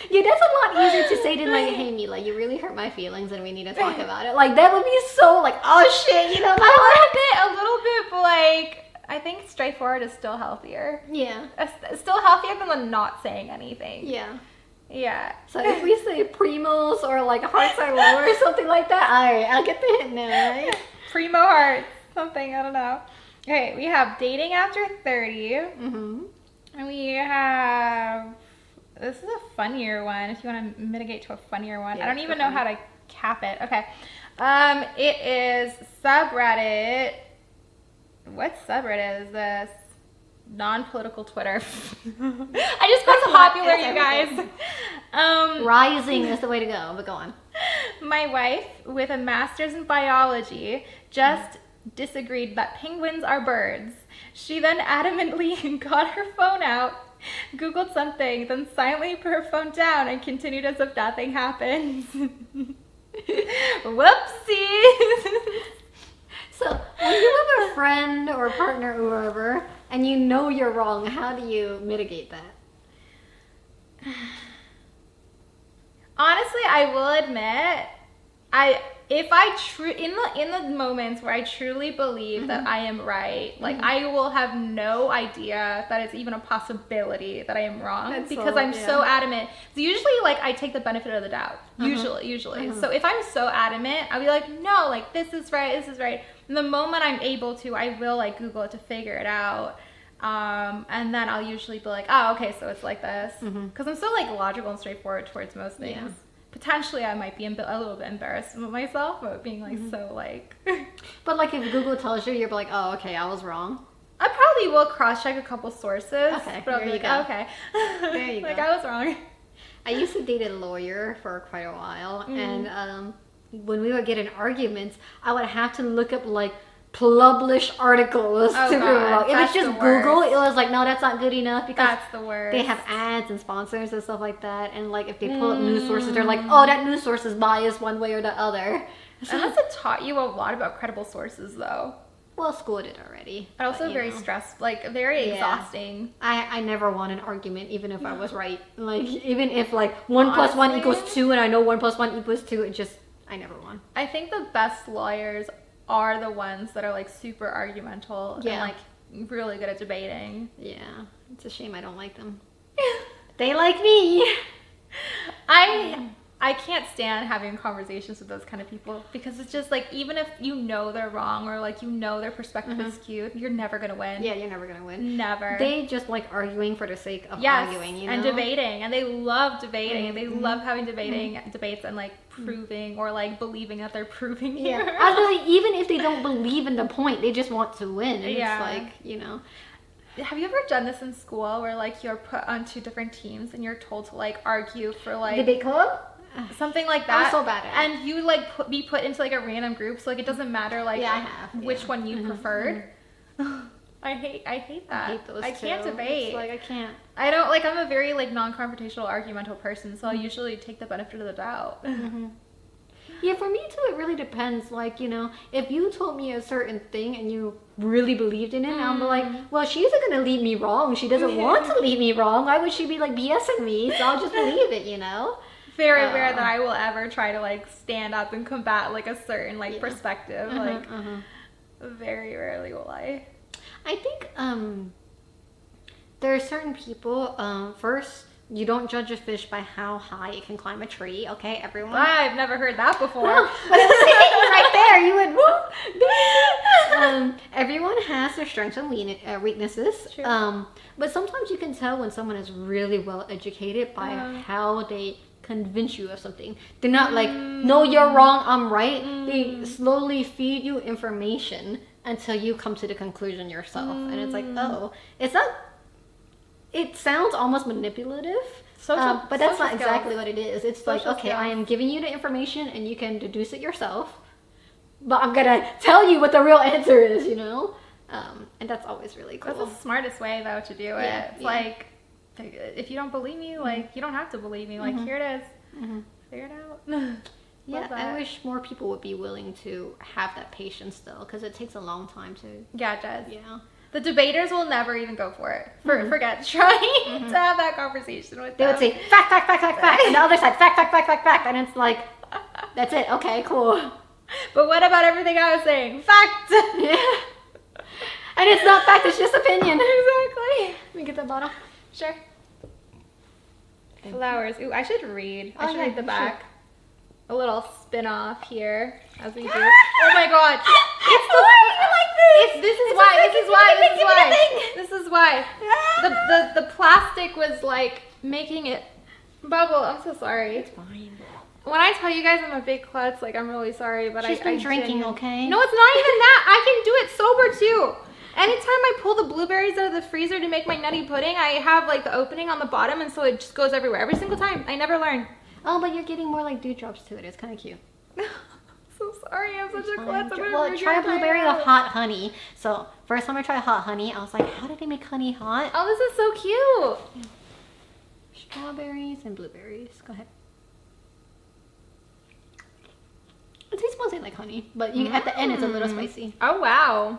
Yeah, that's a lot easier to say than like, hey Mila, you really hurt my feelings and we need to talk about it. Like that would be so like, oh shit, you know, my heart. a little bit, but like I think straightforward is still healthier. Yeah. It's still healthier than the not saying anything. Yeah. Yeah. So if we say primos or like hearts are low or something like that, alright, I'll get the hint now, right? Primo hearts, something, I don't know. Okay, we have dating after 30. Mm-hmm. And we have, this is a funnier one, if you want to mitigate to a funnier one. Yeah, I don't it's even so know how to cap it. Okay. It is subreddit what subreddit is this? Non-political Twitter. I just got popular, you guys. Rising is the way to go, but go on. My wife, with a master's in biology, just disagreed that penguins are birds. She then adamantly got her phone out, Googled something, then silently put her phone down and continued as if nothing happened. Whoopsie. So, when you have a friend or partner or whoever, and you know you're wrong, how do you mitigate that? Honestly, I will admit, in the moments where I truly believe that I am right, like I will have no idea that it's even a possibility that I am wrong because I'm so adamant. So usually, like, I take the benefit of the doubt. Usually. So if I'm so adamant, I'll be like, no, like this is right. And the moment I'm able to, I will like Google it to figure it out. And then I'll usually be like, oh, okay, so it's like this. Because I'm so like logical and straightforward towards most things. Yeah. Potentially, I might be a little bit embarrassed with myself about being like so like. But like if Google tells you, you're like, oh, okay, I was wrong. I probably will cross-check a couple sources. Okay, but I'll be like, oh, okay. There you like go. I was wrong. I used to date a lawyer for quite a while, and when we would get in arguments, I would have to look up like published articles to prove it wrong. If it's just Google, it was like, no, that's not good enough because that's the worst. They have ads and sponsors and stuff like that, and like if they pull up news sources, they're like, oh, that news source is biased one way or the other. So it must have taught you a lot about credible sources, though. Well, school did already. But also very stressful, like very exhausting. I never won an argument, even if I was right. Like even if like 1 + 1 = 2, and I know 1 + 1 = 2, I never won. I think the best lawyers are the ones that are like super argumental and like really good at debating. Yeah, it's a shame I don't like them. They like me. I can't stand having conversations with those kind of people because it's just like, even if you know they're wrong or like you know their perspective is skewed, you're never gonna win. Yeah, you're never gonna win. Never. They just like arguing for the sake of arguing, you know? And debating, and they love debating, and they love having debates and like proving or like believing that they're proving you. Yeah, I was gonna say, even if they don't believe in the point, they just want to win. And it's like, you know. Have you ever done this in school where like you're put on 2 different teams and you're told to like argue for like debate club? Something like that. I'm so bad at it. And you like be put into like a random group, so like it doesn't matter like which one you preferred. I hate that. I hate those I can't debate. It's like I can't. I don't like. I'm a very like non-confrontational, argumental person, so I usually take the benefit of the doubt. Yeah, for me too, it really depends. Like, you know, if you told me a certain thing and you really believed in it, I'll be like, well, she isn't gonna lead me wrong. She doesn't want to lead me wrong. Why would she be like BSing me? So I'll just believe it, you know. Very rare that I will ever try to like stand up and combat like a certain like perspective. Very rarely will I. I think there are certain people. First, you don't judge a fish by how high it can climb a tree. Okay, everyone. I've never heard that before. Well, but it was right there. You would. Everyone has their strengths and weaknesses. True. But sometimes you can tell when someone is really well educated by how they convince you of something. They're not like, no, you're wrong, I'm right. They slowly feed you information until you come to the conclusion yourself. And it's like, oh, it's not, it sounds almost manipulative, but that's not exactly what it is. It's like, okay, I am giving you the information and you can deduce it yourself, but I'm gonna tell you what the real answer is, you know? And that's always really cool. That's the smartest way though to do it. It's like, if you don't believe me, like you don't have to believe me. Like here it is. Figure it out. Yeah, I wish more people would be willing to have that patience though, because it takes a long time to. Yeah, it does. Yeah. The debaters will never even go for it. Forget trying to have that conversation with them. They would say fact, fact, fact, fact, fact, and the other side fact, fact, fact, fact, fact, and it's like, that's it. Okay, cool. But what about everything I was saying? Fact. Yeah. And it's not fact, it's just opinion. Exactly. Let me get that bottle. Sure. Flowers. Ooh, I should read. I should read the back. A little spin-off here as we do. Oh my god. It's the why you like this? This is why. This is why. The plastic was like making it bubble. I'm so sorry. It's fine. When I tell you guys I'm a big klutz, like I'm really sorry, but She's been drinking, okay? No, it's not even that. I can do it sober too. Anytime I pull the blueberries out of the freezer to make my nutty pudding, I have like the opening on the bottom, and so it just goes everywhere every single time. I never learn. Oh, but you're getting more like dewdrops to it. It's kind of cute. So sorry, I'm such a klutz. Well, try blueberry with hot honey. So first time I tried hot honey, I was like, how did they make honey hot? Oh, this is so cute. Yeah. Strawberries and blueberries. Go ahead. It tastes mostly like honey, but at the end it's a little spicy. Oh, wow.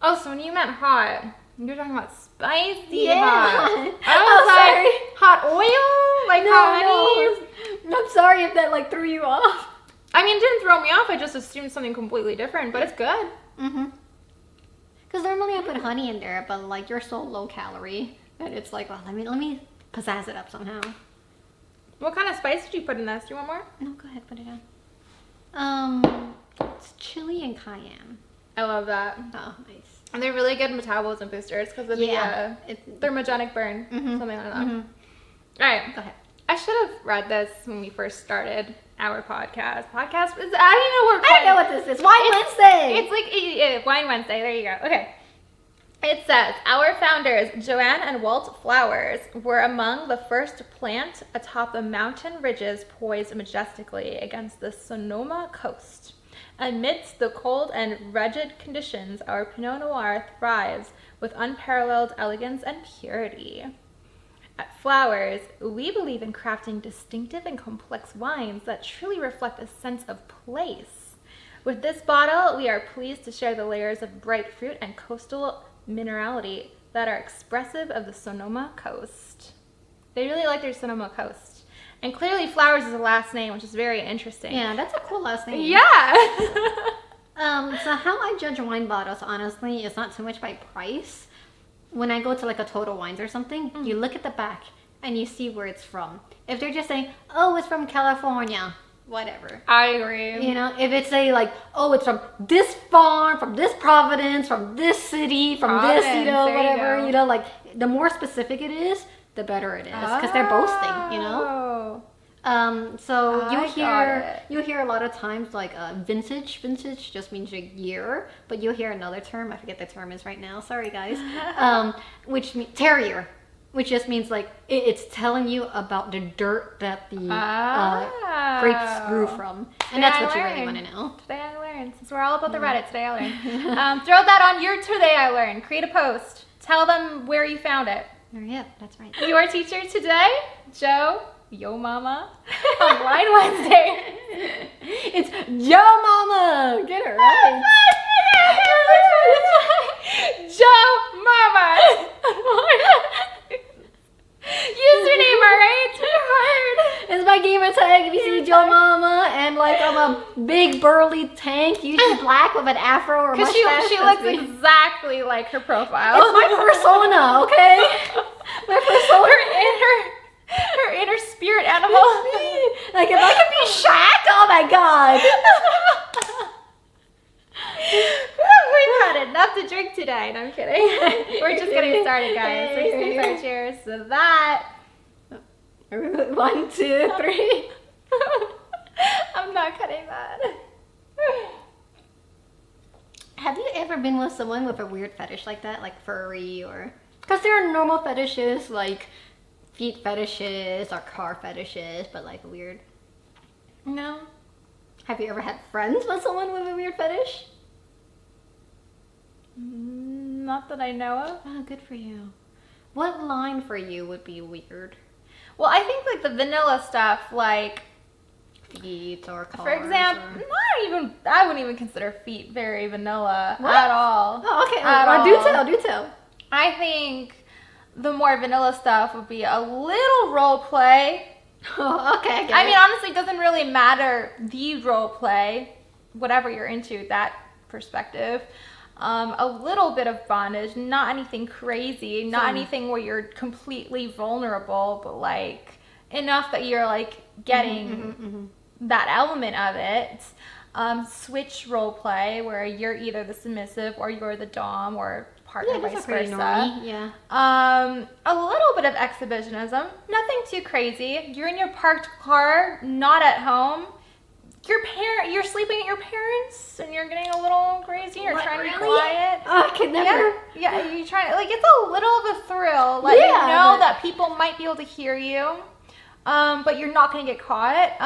Oh, so when you meant hot, you're talking about spicy Yeah. hot. I was like, hot oil? Like hot honey? No. I'm sorry if that like threw you off. I mean, it didn't throw me off. I just assumed something completely different, but it's good. Mm-hmm. Because normally I put honey in there, but like you're so low calorie that it's like, well, let me pizzazz it up somehow. What kind of spice did you put in this? Do you want more? No, go ahead, put it on. It's chili and cayenne. I love that. Oh, nice. And they're really good metabolism boosters because of the thermogenic burn, something like that. All right, Go ahead. I should have read this when we first started our podcast. I don't even know I know what this is. Wine Wednesday. It's like Wine Wednesday. There you go. Okay. It says, our founders, Joanne and Walt Flowers, were among the first to plant atop the mountain ridges poised majestically against the Sonoma coast. Amidst the cold and rigid conditions, our Pinot Noir thrives with unparalleled elegance and purity. At Flowers, we believe in crafting distinctive and complex wines that truly reflect a sense of place. With this bottle, we are pleased to share the layers of bright fruit and coastal minerality that are expressive of the Sonoma coast. They really like their Sonoma coast. And clearly Flowers is a last name, which is very interesting. Yeah, that's a cool last name. Yeah. So how I judge wine bottles, honestly, is not so much by price. When I go to like a Total Wines or something, you look at the back and you see where it's from. If they're just saying, oh, it's from California, whatever. I agree. You know, if it's say like, oh, it's from this farm, from this Providence, from this city, from this, Providence, whatever, you go. like the more specific it is, the better it is, because they're boasting, you know. So you hear a lot of times like vintage. Vintage just means a year, but you'll hear another term. I forget the term is right now. Sorry guys. Which means terrier, which just means like it's telling you about the dirt that the grapes grew from, and that's what you really want to know. Today I learned. Since we're all about the Reddit, today I learned. Throw that on your Today I Learned. Create a post. Tell them where you found it. Yeah, that's right. Your teacher today, Joe. Yo Mama on Wine Wednesday. It's Yo Mama. Get it right. Joe Mama. Username, alright? Too hard. It's my gamer tag. If you see Joe Mama and like I'm a big burly tank, usually black with an afro or mustache. Because she looks exactly like her profile. It's my persona, okay? My persona. Her inner spirit animal. Like if I could be Shaq, oh my god. We've had enough to drink today. No, I'm kidding. We're just getting started, guys. Our cheers to that. 1, 2, 3. I'm not cutting that. Have you ever been with someone with a weird fetish like that, like furry or? Because there are normal fetishes like feet fetishes or car fetishes, but like weird. No. Have you ever had friends with someone with a weird fetish? Not that I know of. Oh, good for you. What line for you would be weird? Well, I think like the vanilla stuff, like feet or cars. For example, I wouldn't even consider feet very vanilla What? at all. Oh, okay. At all. Do tell. I think the more vanilla stuff would be a little role play. Oh, okay. I mean, honestly, it doesn't really matter the role play, whatever you're into, that perspective. A little bit of bondage, not anything crazy, not anything where you're completely vulnerable, but like enough that you're like getting that element of it. Switch role play where you're either the submissive or you're the dom or partner, vice versa. Normy, yeah. A little bit of exhibitionism, nothing too crazy. You're in your parked car, not at home. Your you're sleeping at your parents and you're getting a little crazy, you're What, trying to be really? quiet. Oh, I could never. Yeah, you trying like it's a little of a thrill. Let you know that people might be able to hear you, but you're not gonna get caught.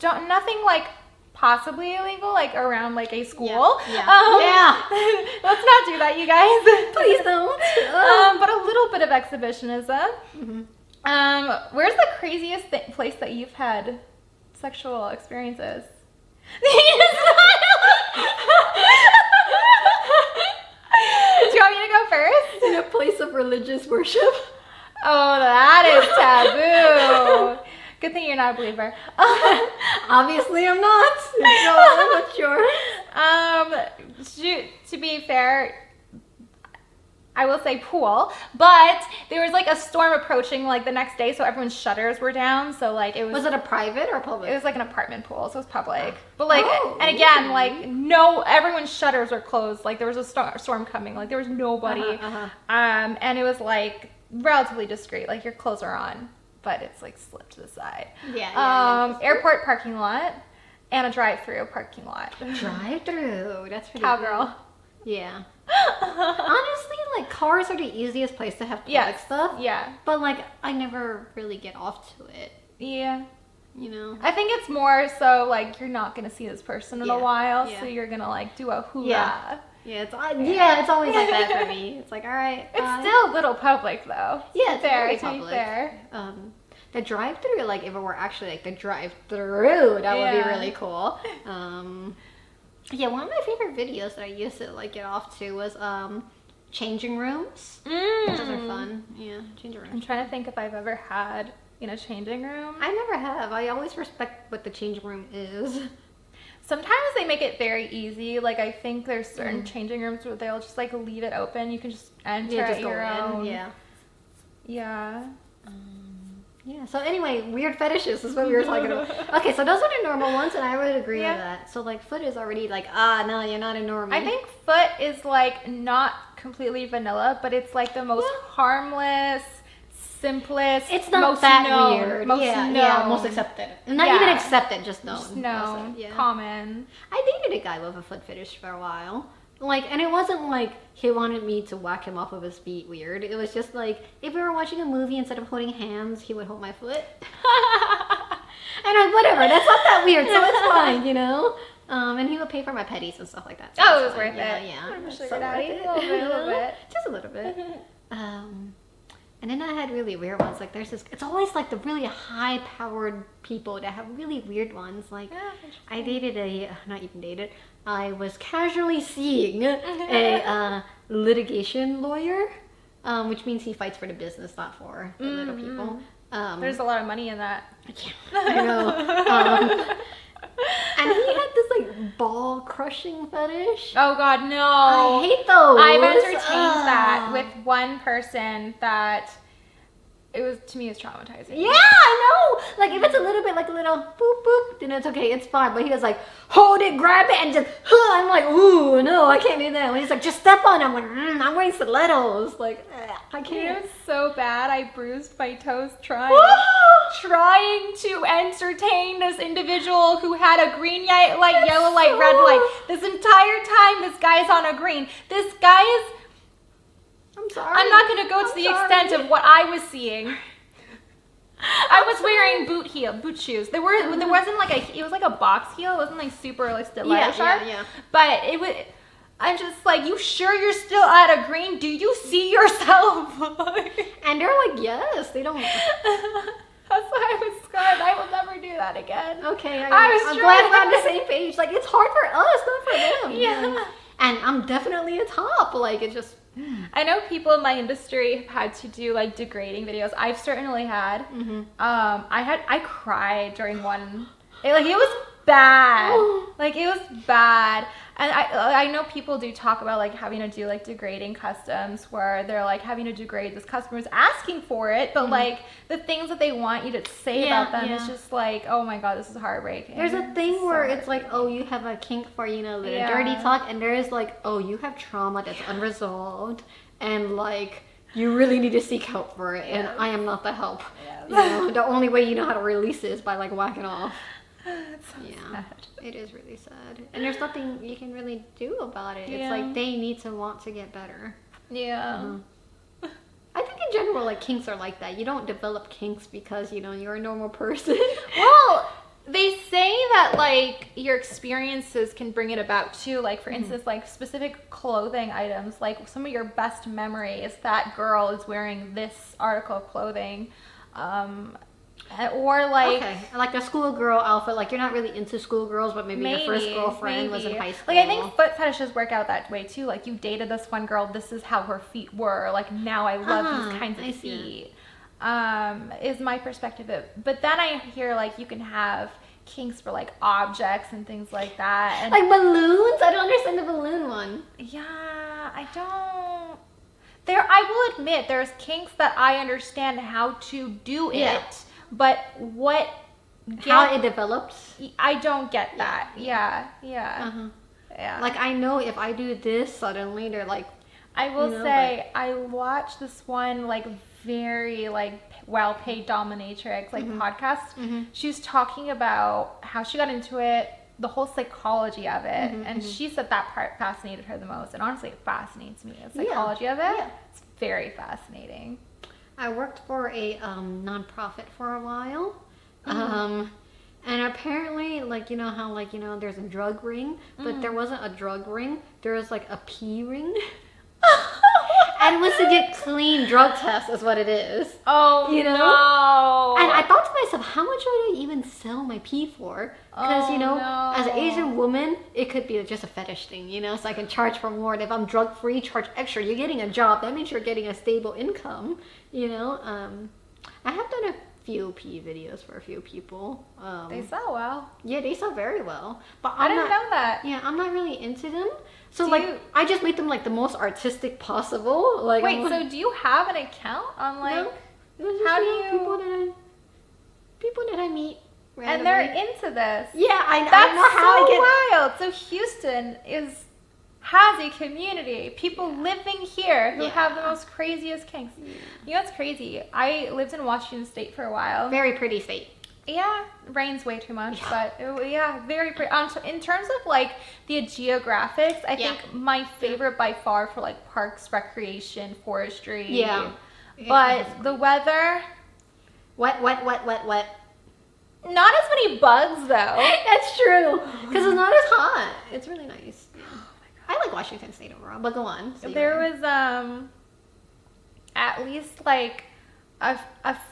Nothing like possibly illegal, like around like a school. Yeah. Let's not do that, you guys. Please don't. But a little bit of exhibitionism. Mm-hmm. Where's the craziest place that you've had sexual experiences? Do you want me to go first? In a place of religious worship. Oh, that is taboo. Good thing you're not a believer. Obviously, I'm not. No, I'm not sure. To be fair, I will say pool, but there was like a storm approaching like the next day, so everyone's shutters were down. So like it was. Was it a private or public? It was like an apartment pool, so it was public. But like, and again, like everyone's shutters were closed. Like there was a storm coming. Like there was nobody. And it was like relatively discreet. Like your clothes are on, but it's like slipped to the side. Airport parking lot and a drive-through parking lot. Drive-through. That's pretty Cowgirl. Good. Yeah. Honestly, like cars are the easiest place to have public stuff. Yeah. But like I never really get off to it. Yeah. You know. I think it's more so like you're not gonna see this person in a while, Yeah. so you're gonna like do a hoorah. Yeah, it's always like that for me. It's like, all right. It's still a little public though. Yeah, it's very to be public. fair. The drive-through, like if it were actually like the drive-through, that would be really cool. Yeah, one of my favorite videos that I used to like get off to was changing rooms. Those are fun. Yeah, changing rooms. I'm trying to think if I've ever had in a changing room. I never have. I always respect what the changing room is. Sometimes they make it very easy. Like I think there's certain changing rooms where they'll just like leave it open. You can just enter at your own. Yeah. Yeah. Yeah, so anyway, weird fetishes is what we were talking about. Okay, so those are the normal ones, and I would agree with that. So, like, foot is already like, no, you're not a normie. I think foot is, like, not completely vanilla, but it's, like, the most harmless, simplest, it's not most that known, weird. Most known. Most accepted. Not even accepted, just known. Just known, Also, common. I dated a guy with a foot fetish for a while. Like, and it wasn't like he wanted me to whack him off of his feet weird. It was just like, if we were watching a movie, instead of holding hands, he would hold my foot. And I'm whatever, that's not that weird, so it's fine, you know? And he would pay for my petties and stuff like that. So Oh, it was worth it. Yeah. I'm a So sugar daddy. worth it. A little bit. Just a little bit. And then I had really weird ones. Like there's this, it's always like the really high powered people that have really weird ones. Like I dated not even dated, I was casually seeing a litigation lawyer, which means he fights for the business, not for the little people. There's a lot of money in that. I know. And he had this like ball crushing fetish. Oh God, no! I hate those. I've entertained that with one person that it was, to me, it's traumatizing. Yeah, I know. Like if it's a little bit like a little boop boop, then it's okay, it's fine. But he was like, hold it, grab it, and just. I'm like, ooh, no, I can't do that. When he's like, just step on it. I'm like, I'm wearing stilettos. Like, I can't. It was so bad. I bruised my toes trying to entertain this individual who had a green light, yellow light, red light. This entire time, this guy's on a green. This guy is. I'm sorry. I'm not going to go to the extent of what I was seeing. I was wearing boot shoes. There wasn't like it was like a box heel. It wasn't like super like stiletto sharp. Yeah. But it was. I'm just like, you sure you're still at a green? Do you see yourself? And they're like, yes, they don't. That's why I was scarred. I will never do that again. Okay, I'm trying glad we're on the same page. Like, it's hard for us, not for them. Yeah. And I'm definitely a top. Like, it just. I know people in my industry have had to do like degrading videos. I've certainly had. I cried during one. It was bad. Like it was bad. And I know people do talk about like having to do like degrading customs where they're like having to degrade this customer's asking for it, but like the things that they want you to say about them is just like, oh my God, this is heartbreaking. There's a thing where it's like, oh, you have a kink for, you know, the dirty talk, and there is like, oh, you have trauma that's unresolved, and like you really need to seek help for it, and I am not the help. You know, the only way you know how to release it is by like whacking off. It's so sad. It is really sad. And there's nothing you can really do about it. Yeah. It's like they need to want to get better. Yeah. I think in general, like, kinks are like that. You don't develop kinks because, you know, you're a normal person. Well, they say that, like, your experiences can bring it about too. Like, for instance, like specific clothing items, like some of your best memory is that girl is wearing this article of clothing. Or like, Okay, like a schoolgirl outfit. Like, you're not really into schoolgirls, but maybe your first girlfriend was in high school. Like, I think foot fetishes work out that way too. Like, you dated this one girl, this is how her feet were. Like, now I love these kinds of feet. Is my perspective. But then I hear, like, you can have kinks for, like, objects and things like that. And like balloons? I don't understand the balloon one. yeah, I don't. I will admit, there's kinks that I understand how to do it, but how it develops? I don't get that. Yeah. Like, I know if I do this, suddenly they're like, I will say, I watched this one, like, very, like, well-paid dominatrix, like, podcast. She was talking about how she got into it, the whole psychology of it, and she said that part fascinated her the most. And honestly, it fascinates me. The psychology of it, it's very fascinating. I worked for a nonprofit for a while. And apparently, like, you know how, like, you know, there's a drug ring, but there wasn't a drug ring. There was, like, a pee ring. And it was to get clean drug tests is what it is. Oh, you know? No. And I thought to myself, how much would I even sell my pee for? Because, you know, as an Asian woman, it could be just a fetish thing, you know? So I can charge for more. And if I'm drug-free, charge extra. You're getting a job. That means you're getting a stable income, you know? I have done a few pee videos for a few people. They sell well. Yeah, they sell very well. But I didn't know that. Yeah, I'm not really into them. So, I just made them, like, the most artistic possible. Like, wait, so do you have an account on, like... No. It was just, how do you... People that I meet randomly. And they're into this. Yeah, I know. That's I know how so I get... wild. So Houston has a community. People living here who have the most craziest kinks. Yeah. You know what's crazy? I lived in Washington State for a while. Very pretty state. Yeah, rains way too much, but very pretty. In terms of, like, the geographics, I think my favorite by far for, like, parks, recreation, forestry. Yeah. But the weather... Wet. Not as many bugs, though. That's true. Because it's not as hot. It's really nice. Yeah. Oh my God. I like Washington State overall, but go on. So there was at least, like, a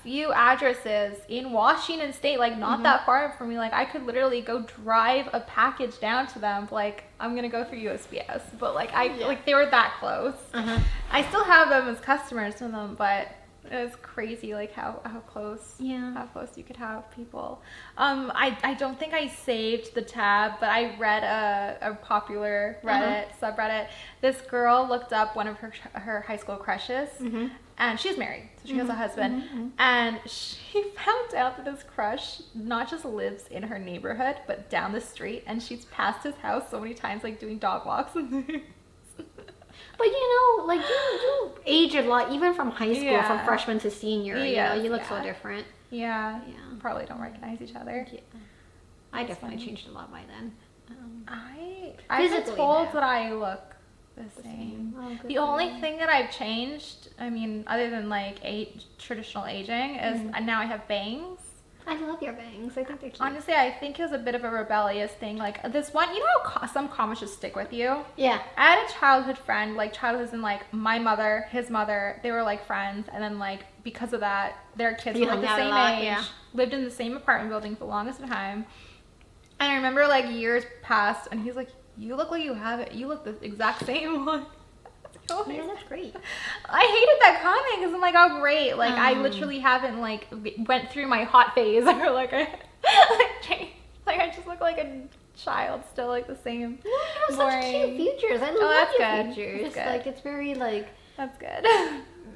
few addresses in Washington State, like, not that far from me. Like, I could literally go drive a package down to them. Like, I'm gonna go through USPS, but, like, like, they were that close. I still have them as customers to them, but it was crazy, like, how close you could have people. I don't think I saved the tab, but I read a popular Reddit subreddit. This girl looked up one of her high school crushes, and she's married, so she has a husband, and she found out that this crush not just lives in her neighborhood, but down the street, and she's passed his house so many times, like, doing dog walks. But, you know, like, you age a lot, even from high school, from freshman to senior. You know, you look so different. Yeah. Probably don't recognize each other. Yeah. I definitely changed a lot by then. I've been told that I look the same. Oh, the only thing that I've changed, I mean, other than, like, traditional aging, is now I have bangs. I love your bangs. I think they're cute. Honestly, I think it was a bit of a rebellious thing. Like, this one, you know how some comments just stick with you? Yeah. I had a childhood friend, like, childhood as in, like, my mother, his mother, they were, like, friends. And then, like, because of that, their kids were, like, the same age, lived in the same apartment building for the longest time. And I remember, like, years passed, and he's like, you look like you have it. You look the exact same one. Yeah, that's great. I hated that comment because I'm like, oh, great. Like, I literally haven't, like, went through my hot phase or, like, I just look like a child still, like, the same. You have such cute features. I love your features. It's good. Like, it's very, like... That's good.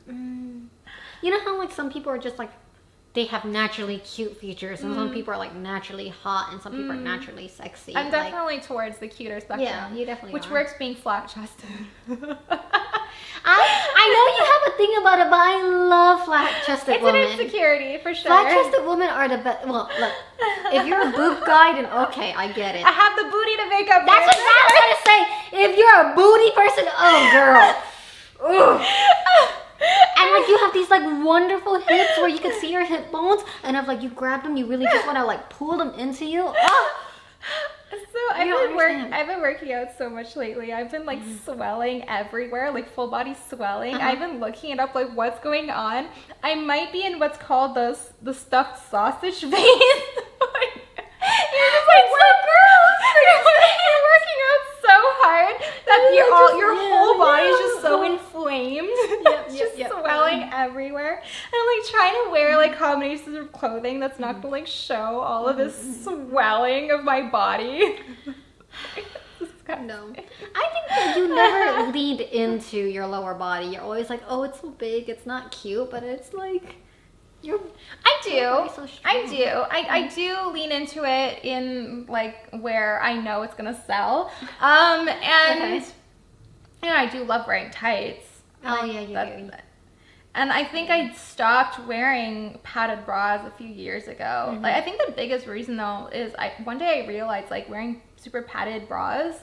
You know how, like, some people are just, like, they have naturally cute features, and some people are, like, naturally hot, and some people are naturally sexy. I'm definitely towards the cuter spectrum. Yeah, you definitely Which are. works being flat-chested. I know you have a thing about it, but I love flat-chested It's women. an insecurity for sure. Flat-chested women are the best. Well, look, if you're a boob guy, then okay, I get it. I have the booty to make up. That's what I was gonna say. If you're a booty person, oh girl. Ugh. And like you have these like wonderful hips where you can see your hip bones, and if like you grab them, you really just want to like pull them into you. Oh. So I've been working out so much lately. I've been like swelling everywhere, like full body swelling. I've been looking it up, like what's going on. I might be in what's called the stuffed sausage phase. You're just like, so gross. You're working out so hard that your whole body is just so inflamed. It's just swelling everywhere. And I'm like trying to wear like combinations of clothing that's not gonna like show all of this swelling of my body. No. I think that you never leaned into your lower body. You're always like, oh, it's so big, it's not cute, but it's like I do. So I do lean into it in like where I know it's gonna sell. And I do love wearing tights. Oh yeah, you do. And I think I stopped wearing padded bras a few years ago. Like I think the biggest reason though is one day I realized like wearing super padded bras,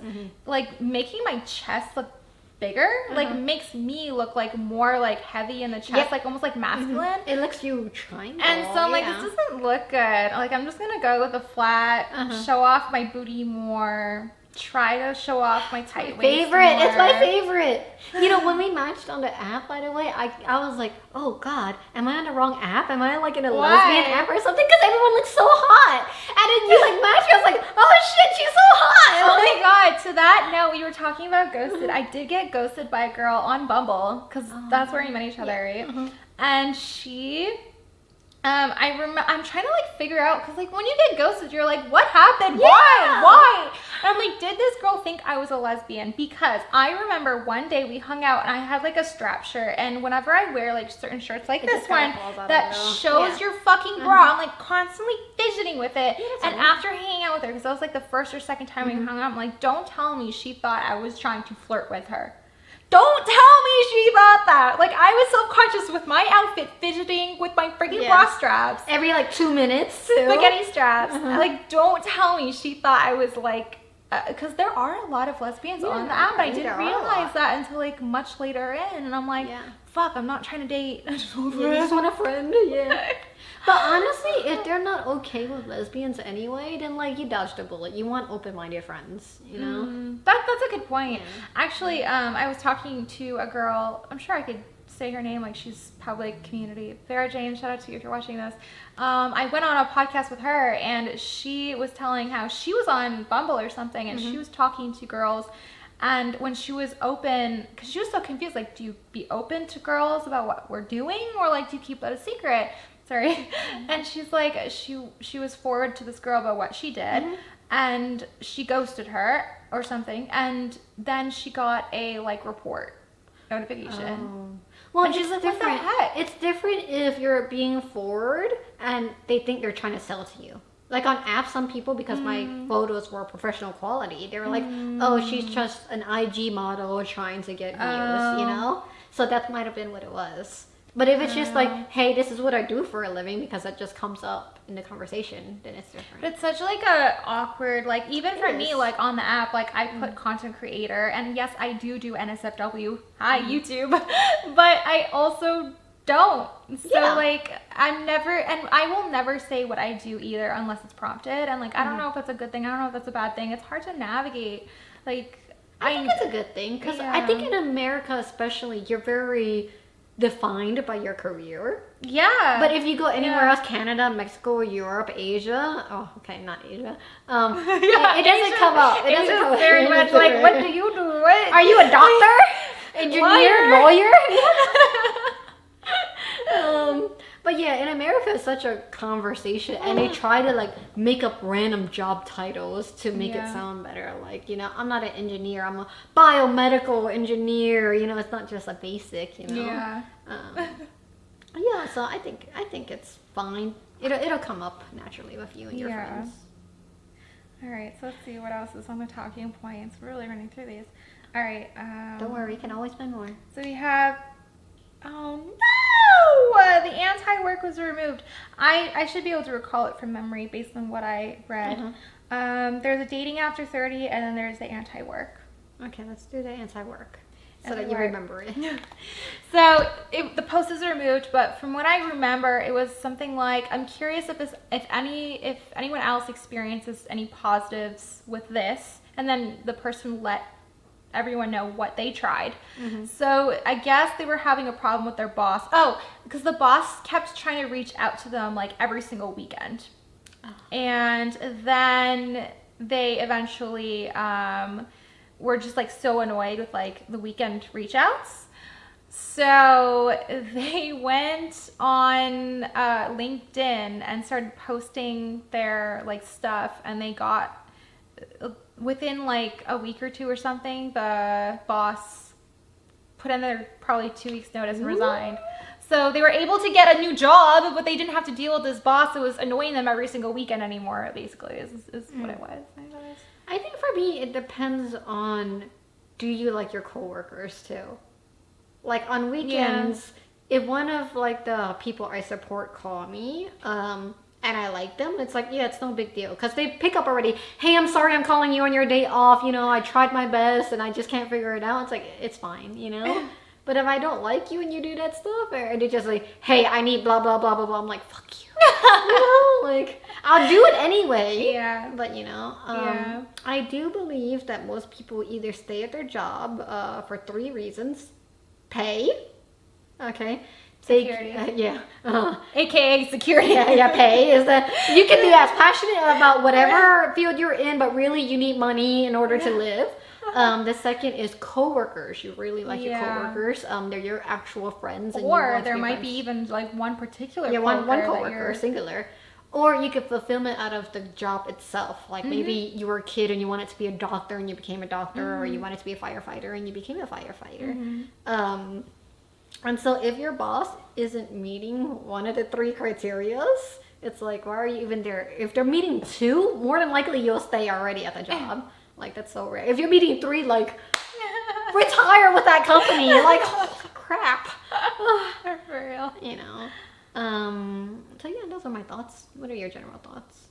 like making my chest look bigger, like makes me look like more like heavy in the chest, like almost like masculine. It looks you triangle. And so I'm like, this doesn't look good. Like I'm just gonna go with a flat, show off my booty more, try to show off my tight waist more. It's my favorite. You know, when we matched on the app, by the way, I was like, oh God, am I on the wrong app? Am I like in a lesbian app or something? Because everyone looks so hot. And then you like matched, I was like, oh shit, she's so hot. Oh my God. To that note, you were talking about ghosted. I did get ghosted by a girl on Bumble because that's where we met each other, right? And she... I'm trying to like figure out, because like when you get ghosted, you're like, what happened? Why? And I'm like, did this girl think I was a lesbian? Because I remember one day we hung out and I had like a strap shirt, and whenever I wear like certain shirts like this one that shows your fucking bra, I'm like constantly fidgeting with it. And after hanging out with her, because that was like the first or second time we hung out, I'm like, don't tell me she thought I was trying to flirt with her. Don't tell me she thought that. Like, I was self-conscious with my outfit, fidgeting with my freaking bra straps. Every, like, 2 minutes, Spaghetti straps. Like, don't tell me she thought I was, like... Because there are a lot of lesbians on the app, but I didn't realize that until, like, much later in. And I'm like, fuck, I'm not trying to date. I just want a friend. But honestly, if they're not okay with lesbians anyway, then like you dodged a bullet. You want open-minded friends, you know? That's a good point. Actually, I was talking to a girl, I'm sure I could say her name, like she's public community. Vera Jane, shout out to you if you're watching this. I went on a podcast with her and she was telling how she was on Bumble or something and she was talking to girls. And when she was open, because she was so confused, like, do you be open to girls about what we're doing, or like do you keep that a secret? Sorry. And she's like, she was forward to this girl about what she did, and she ghosted her or something, and then she got a like report notification. Well, and she's like, what the heck? It's different if you're being forward and they think they're trying to sell to you. Like on apps, some people, because my photos were professional quality, they were like, oh, she's just an IG model trying to get views, you know? So that might have been what it was. But if it's just like, hey, this is what I do for a living, because that just comes up in the conversation, then it's different. But it's such like a awkward, like even for me, like on the app, like I put content creator, and yes, I do NSFW. Hi, YouTube. But I also don't. So like I'm never, and I will never say what I do either unless it's prompted. And like I don't know if that's a good thing. I don't know if that's a bad thing. It's hard to navigate. Like I think it's a good thing, because I think in America especially, you're very defined by your career. Yeah. But if you go anywhere else, Canada, Mexico, Europe, Asia, oh, okay, not Asia. It doesn't come up. It doesn't come up. Very much like, what do you do? What? Are you a doctor? Engineer? Lawyer? But yeah, in America, it's such a conversation, and they try to like make up random job titles to make it sound better. Like, you know, I'm not an engineer, I'm a biomedical engineer. You know, it's not just a basic. You know. Yeah. Yeah. So I think it's fine. It'll come up naturally with you and your friends. All right, so let's see what else is on the talking points. We're really running through these. All right. Don't worry, we can always find more. So we have, oh no, the anti-work was removed. I should be able to recall it from memory based on what I read. There's a dating after 30, and then there's the anti-work. Okay, let's do the anti-work so that you remember it. So the post is removed, but from what I remember, it was something like, I'm curious if anyone else experiences any positives with this, and then the person let everyone know what they tried. So I guess they were having a problem with their boss. Oh, because the boss kept trying to reach out to them like every single weekend. And then they eventually were just like so annoyed with like the weekend reach outs. So they went on LinkedIn and started posting their like stuff, and they got, within like a week or two or something, the boss put in their probably 2 weeks notice and resigned. So they were able to get a new job, but they didn't have to deal with this boss who was annoying them every single weekend anymore, basically, is what it was. I think for me, it depends on, do you like your coworkers too? Like on weekends, if one of like the people I support call me, and I like them, it's like, yeah, it's no big deal. Because they pick up already, hey, I'm sorry I'm calling you on your day off. You know, I tried my best and I just can't figure it out. It's like, it's fine, you know? But if I don't like you and you do that stuff, or they just like, hey, I need blah, blah, blah, blah, blah. I'm like, fuck you. You know? Like, I'll do it anyway. Yeah. But, you know, I do believe that most people either stay at their job for 3 reasons. Pay. Okay. Security. AKA security. Yeah, pay is that you can be as passionate about whatever field you're in, but really you need money in order to live. The second is coworkers. You really like your coworkers. They're your actual friends. And or there might be even like one particular one coworker, singular. Or you get fulfillment out of the job itself. Like maybe you were a kid and you wanted to be a doctor and you became a doctor, or you wanted to be a firefighter and you became a firefighter. And so if your boss isn't meeting one of the 3 criterias, it's like, why are you even there? If they're meeting 2, more than likely you'll stay already at the job. Like, that's so rare. If you're meeting 3, like, retire with that company. You're like, oh, crap. For real. You know. So yeah, those are my thoughts. What are your general thoughts?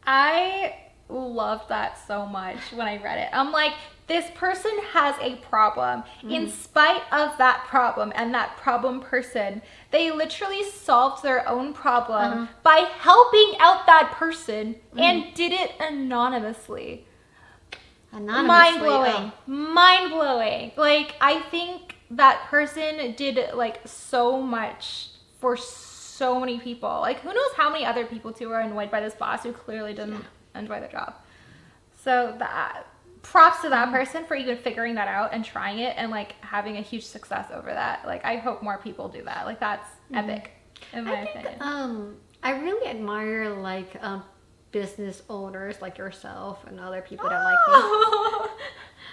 I loved that so much when I read it. I'm like, this person has a problem. In spite of that problem and that problem person, they literally solved their own problem by helping out that person and did it anonymously. Mind-blowing. Mind-blowing. Like, I think that person did like so much for so many people. Like, who knows how many other people too are annoyed by this boss who clearly didn't enjoy the job. So that, props to that person for even figuring that out and trying it and like having a huge success over that. Like, I hope more people do that. Like, that's epic in my opinion. I really admire like business owners like yourself and other people that like you.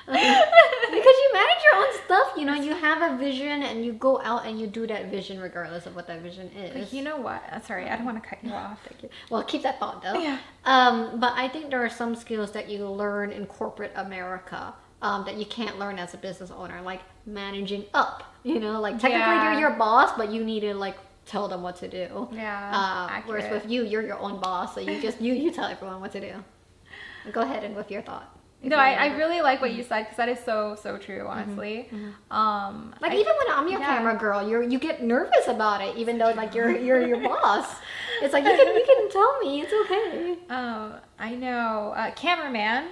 Because you manage your own stuff, you know, you have a vision and you go out and you do that vision regardless of what that vision is. But you know what? Sorry, I don't want to cut you off. Thank you. Well, keep that thought though. Yeah. But I think there are some skills that you learn in corporate America that you can't learn as a business owner, like managing up. You know, like technically you're your boss, but you need to like tell them what to do. Yeah. Whereas with you, you're your own boss, so you just you tell everyone what to do. Go ahead and with your thought. No, I really like what you said because that is so true, honestly. Like even when I'm your camera girl, you get nervous about it, even though like you're your boss. It's like you can tell me it's okay. I know. Cameraman.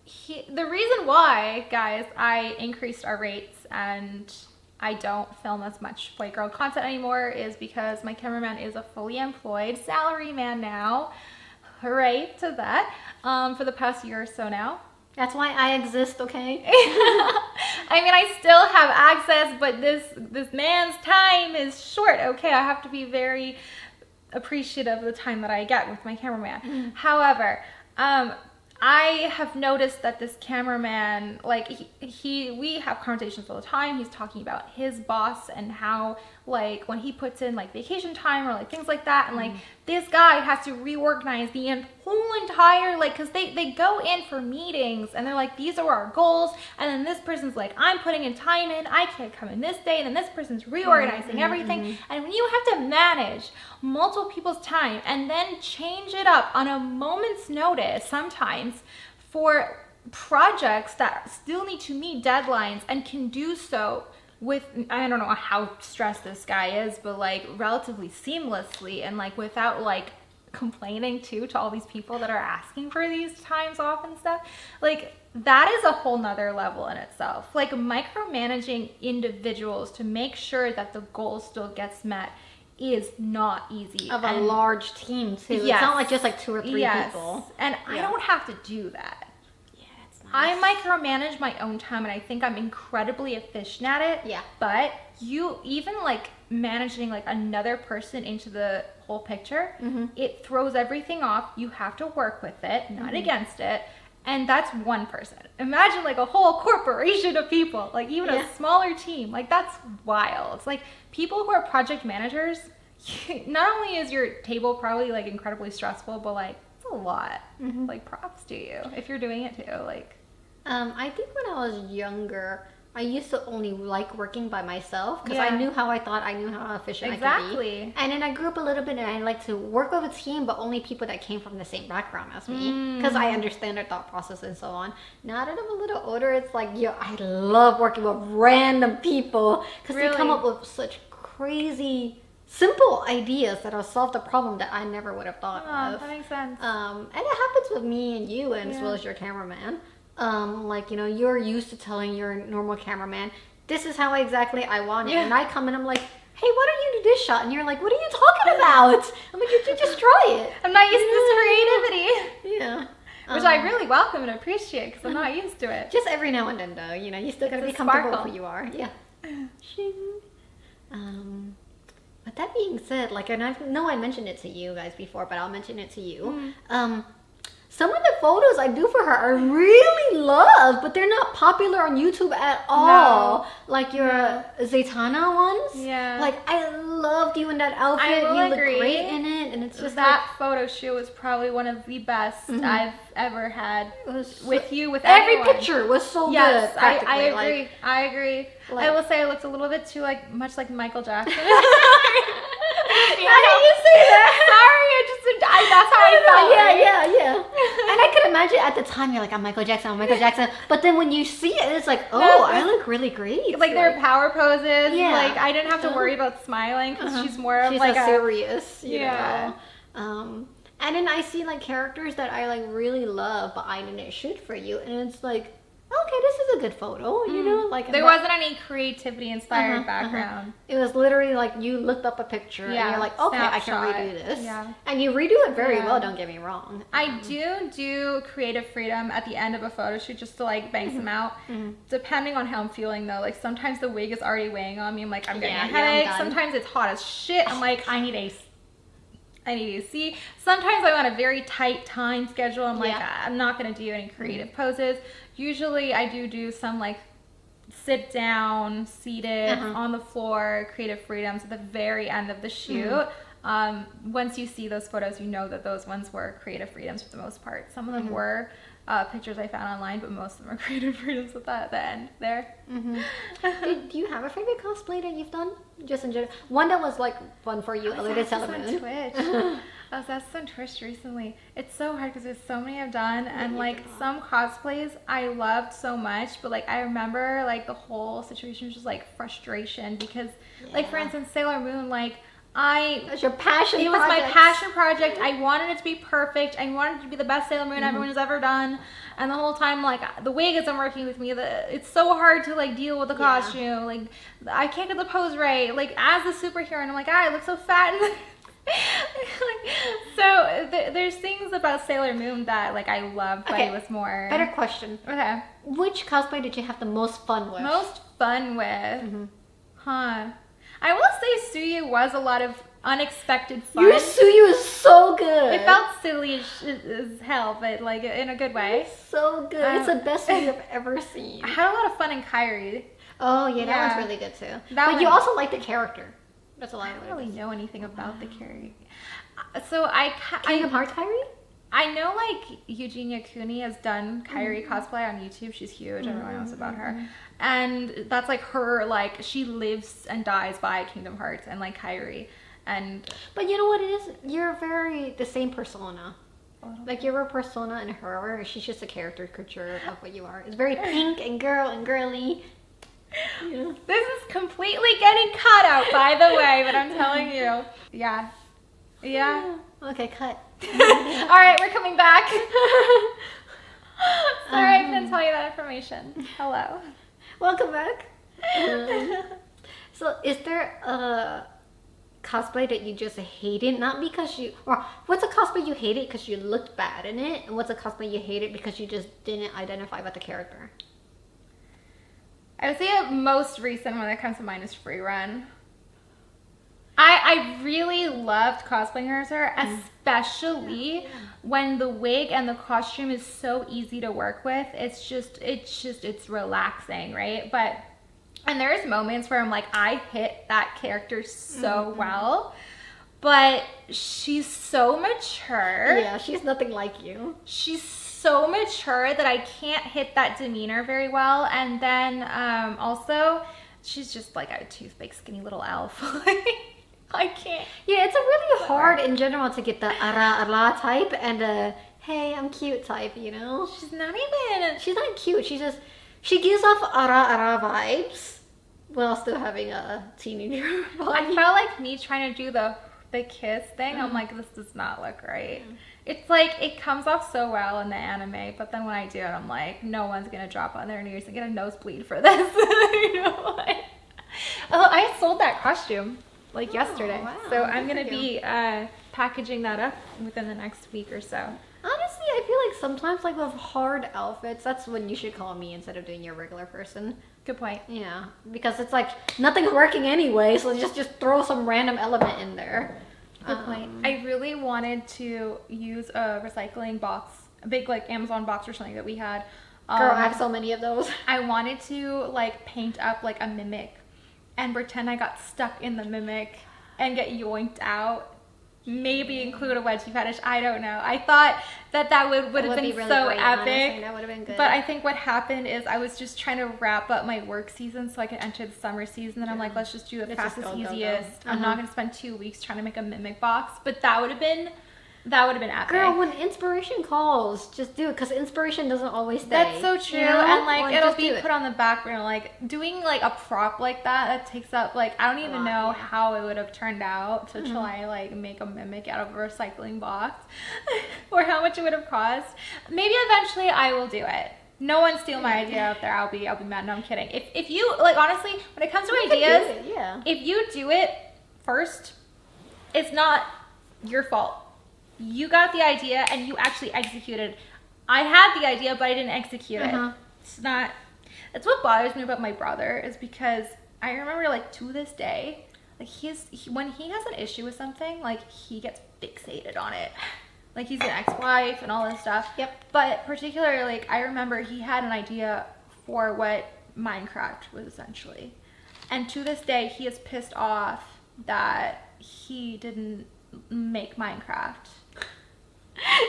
The reason why, guys, I increased our rates and I don't film as much white girl content anymore is because my cameraman is a fully employed salary man now. Hooray to that. For the past year or so now. That's why I exist, okay? I mean, I still have access, but this man's time is short, okay? I have to be very appreciative of the time that I get with my cameraman. However, I have noticed that this cameraman, like, we have conversations all the time. He's talking about his boss and how, like, when he puts in, like, vacation time or, like, things like that, and, like, this guy has to reorganize the whole entire, like, because they go in for meetings and they're like, these are our goals, and then this person's like, I'm putting in time in, I can't come in this day, and then this person's reorganizing everything. And when you have to manage multiple people's time and then change it up on a moment's notice sometimes for projects that still need to meet deadlines and can do so with, I don't know how stressed this guy is, but like relatively seamlessly and like without like complaining to all these people that are asking for these times off and stuff, like that is a whole nother level in itself. Like micromanaging individuals to make sure that the goal still gets met is not easy. Of a large team too. Yes. It's not like just like 2 or 3 people. And I don't have to do that. I micromanage my own time, and I think I'm incredibly efficient at it. Yeah. But you even like managing like another person into the whole picture, it throws everything off. You have to work with it, not against it. And that's one person. Imagine like a whole corporation of people, like even a smaller team. Like that's wild. It's like people who are project managers, not only is your table probably like incredibly stressful, but like it's a lot. Like props to you if you're doing it too. Like I think when I was younger, I used to only like working by myself because I knew how I thought, I knew how efficient I could be. And then I grew up a little bit and I like to work with a team, but only people that came from the same background as me because I understand their thought process and so on. Now that I'm a little older, it's like, I love working with random people because they come up with such crazy simple ideas that'll solve the problem that I never would have thought of. That makes sense. And it happens with me and you and as well as your cameraman. Like, you're used to telling your normal cameraman, this is how exactly I want it. And I come and I'm like, hey, why don't you do this shot? And you're like, what are you talking about? I'm like, you just try it. I'm not used to this creativity. Yeah. Which I really welcome and appreciate because I'm not used to it. Just every now and then, though. You still gotta be comfortable with who you are. Yeah. But that being said, like, and I know I mentioned it to you guys before, but I'll mention it to you. Some of the photos I do for her I really love, but they're not popular on YouTube at all. Like your Zatanna ones. Yeah. Like I loved you in that outfit. You look great in it, and it's just that photo shoot was probably one of the best I've ever had with you. With every anyone. picture was so good. Yes, I agree. Like, I agree. Like, I will say I looked a little bit too much like Michael Jackson. Why did you say that? Sorry, that's how I felt. Yeah. And I could imagine at the time you're like, I'm Michael Jackson. But then when you see it, it's like, I look really great. Like their power poses. Yeah. Like I didn't have to worry about smiling because she's more of like a serious. You know. And then I see like characters that I like really love, but I didn't shoot for you, and it's like, okay, this is a good photo, like there wasn't any creativity inspired background. It was literally like you looked up a picture and you're like, okay, I can redo this. Yeah. And you redo it very well, don't get me wrong. I do creative freedom at the end of a photo shoot just to like bang some out. Depending on how I'm feeling though, like sometimes the wig is already weighing on me. I'm like, I'm getting a headache. Sometimes it's hot as shit. I'm like, I need AC. Sometimes I'm on a very tight time schedule. I'm like, I'm not going to do any creative poses. Usually I do some like sit down, seated, on the floor, creative freedoms at the very end of the shoot. Once you see those photos, you know that those ones were creative freedoms for the most part. Some of them were pictures I found online, but most of them are creative freedoms at the end there. Do you have a favorite cosplay that you've done? Just in general, one that was like fun for you, other than Sailor Moon. I was asked on Twitch recently. It's so hard because there's so many I've done, and like some cosplays I loved so much, but like I remember like the whole situation was just like frustration because, like for instance, Sailor Moon, like. That's your passion. It was my passion project. I wanted it to be perfect. I wanted it to be the best Sailor Moon everyone has ever done. And the whole time, like the wig isn't working with me. It's so hard to like deal with the costume. Like I can't get the pose right. Like as a superhero, and I'm like, I look so fat. So there's things about Sailor Moon that like I loved, but it was more. Better question. Okay. Which cosplay did you have the most fun with? Most fun with? I will say Suyu was a lot of unexpected fun. Your Suyu is so good. It felt silly as hell, but like in a good way. It's so good. It's the best Suyu I've ever seen. I had a lot of fun in Kairi. Oh yeah, that one's really good too. But you also like the character. That's a lot. I don't really know anything about the character. So Kingdom Hearts Kyrie? I know like Eugenia Cooney has done Kyrie cosplay on YouTube. She's huge. Everyone knows about her. And that's like her, like she lives and dies by Kingdom Hearts and like Kyrie. And But you know what it is? You're very the same persona. Like you're a persona in her. She's just a caricature of what you are. It's very pink and girl and girly. Yeah. This is completely getting cut out, by the way, but I'm telling you. Yeah. Yeah. Okay, cut. All right, we're coming back. Sorry, I couldn't tell you that information. Hello. Welcome back. So, is there a cosplay that you just hated? Not because you... Or what's a cosplay you hated because you looked bad in it? And what's a cosplay you hated because you just didn't identify with the character? I would say the most recent one that comes to mind is Free Run. I really loved cosplaying her, especially when the wig and the costume is so easy to work with. It's relaxing, right? And there's moments where I'm like, I hit that character so well, but she's so mature. Yeah, she's nothing like you. She's so mature that I can't hit that demeanor very well. And then also, she's just like a toothpick, skinny little elf. I can't. Yeah, it's a really hard in general to get the ara type and the hey, I'm cute type, you know? She's not even. She's not cute. She gives off ara vibes while still having a teenager body. I felt like me trying to do the kiss thing. I'm like, this does not look right. It's like, it comes off so well in the anime, but then when I do it, I'm like, no one's going to drop on their knees and get a nosebleed for this. You know? I sold that costume like yesterday. Wow. So I'm going to be packaging that up within the next week or so. Honestly, I feel like sometimes like with hard outfits, that's when you should call me instead of doing your regular person. Good point. Yeah, because it's like nothing's working anyway, so just throw some random element in there. Good point. I really wanted to use a recycling box, a big like Amazon box or something that we had. Girl, I have so many of those. I wanted to like paint up like a mimic and pretend I got stuck in the mimic and get yoinked out. Maybe include a wedgie fetish. I don't know. I thought that would have been really so great, epic. honestly. That would have been good. But I think what happened is I was just trying to wrap up my work season so I could enter the summer season. And I'm like, let's just do the fastest, easiest. I'm not going to spend 2 weeks trying to make a mimic box. But that would have been epic. Girl, when inspiration calls, just do it, because inspiration doesn't always stay. That's so true. You know? And like it'll be put put on the back burner. Like doing like a prop like that takes up like I don't even know how it would have turned out to try like make a mimic out of a recycling box or how much it would have cost. Maybe eventually I will do it. No one steal my idea out there. I'll be mad. No, I'm kidding. If you like honestly, when it comes to ideas, if you do it first, it's not your fault. You got the idea and you actually executed. I had the idea, but I didn't execute it. It's not. That's what bothers me about my brother is because I remember like to this day, like when he has an issue with something, like he gets fixated on it. Like he's an ex-wife and all this stuff. Yep. But particularly, like I remember he had an idea for what Minecraft was essentially, and to this day he is pissed off that he didn't make Minecraft.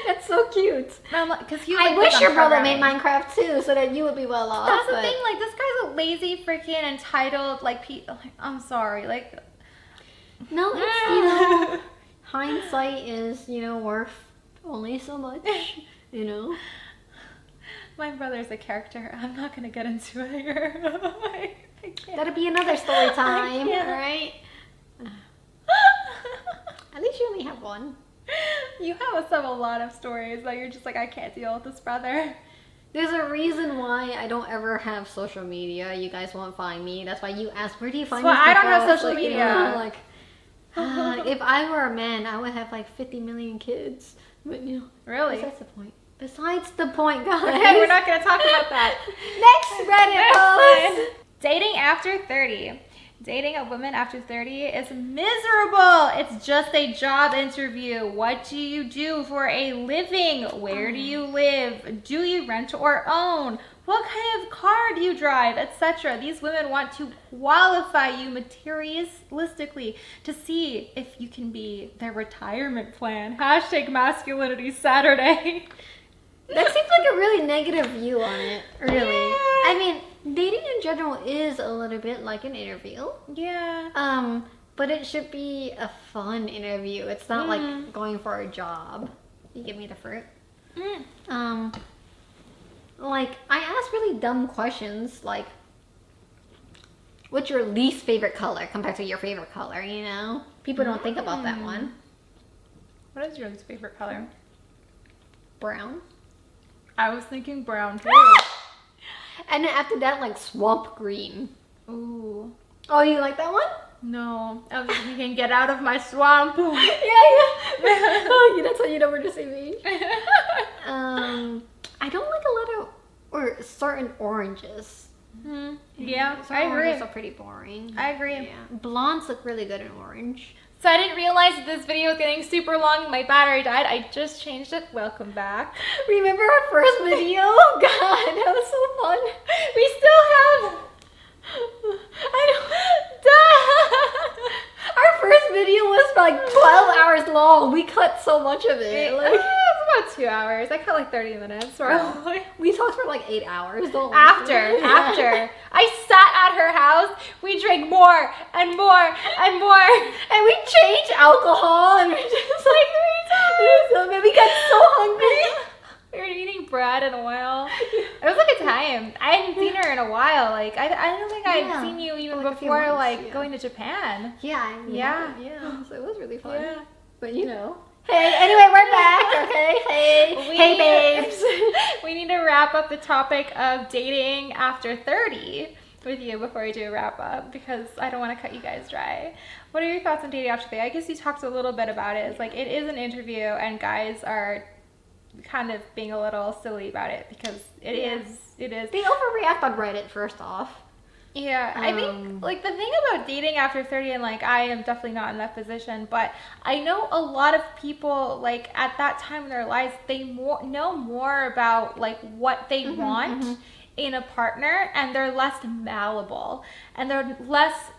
That's so cute. Because I wish your brother made Minecraft too, so that you would be well off. That's the thing. Like this guy's a lazy, freaking entitled. Like, I'm sorry. Like, no, it's hindsight is worth only so much. My brother's a character. I'm not gonna get into it here. I can't. That'll be another story time. All right. At least you only have one. You have a lot of stories that you're just like, I can't deal with this brother. There's a reason why I don't ever have social media. You guys won't find me. That's why you ask, where do you find me? I don't have social media. If I were a man, I would have like 50 million kids. But really? Besides the point. Besides the point, guys. Okay, we're not going to talk about that. Next Reddit post. Dating after 30. Dating a woman after 30 is miserable. It's just a job interview. What do you do for a living? Where do you live? Do you rent or own? What kind of car do you drive, etc.? These women want to qualify you materialistically to see if you can be their retirement plan. Hashtag masculinity Saturday. That seems like a really negative view on it, really. Yeah. I mean, dating in general is a little bit like an interview. Yeah. But it should be a fun interview. It's not like going for a job. You give me the fruit. Like, I ask really dumb questions, like, what's your least favorite color compared to your favorite color, you know? People don't think about that one. What is your least favorite color? Brown. I was thinking brown too. And then after that, like, swamp green. Ooh. Oh, you like that one? No. I was thinking, get out of my swamp. Yeah. Oh, yeah, that's how you know we're the same age. I don't like a lot of or certain oranges. Yeah, Some I agree. oranges are pretty boring. I agree. Yeah. Blondes look really good in orange. So I didn't realize that this video was getting super long. My battery died. I just changed it. Welcome back. Remember our first video? God, that was so fun. We still have... Our first video was like 12 hours long. We cut so much of it. Like, it's about 2 hours. I cut like 30 minutes. Probably. we talked for like 8 hours. After I sat at her house, we drank more and more and more, and we changed alcohol, and we just like 3 times. And we got so hungry. We were eating bread in a while. It was like a time. I hadn't seen her in a while. Like I don't think I had seen you even like before months, going to Japan. Yeah. So it was really fun. Yeah. But you know. Hey, anyway, we're back, okay? Hey, babes. We need to wrap up the topic of dating after 30 with you before we do a wrap up because I don't want to cut you guys dry. What are your thoughts on dating after 30? I guess you talked a little bit about it. It's like it is an interview and guys are kind of being a little silly about it because it is. They overreact on Reddit, first off. Yeah, I think like the thing about dating after 30 and like I am definitely not in that position, but I know a lot of people like at that time in their lives they know more about like what they want in a partner and they're less malleable and they're less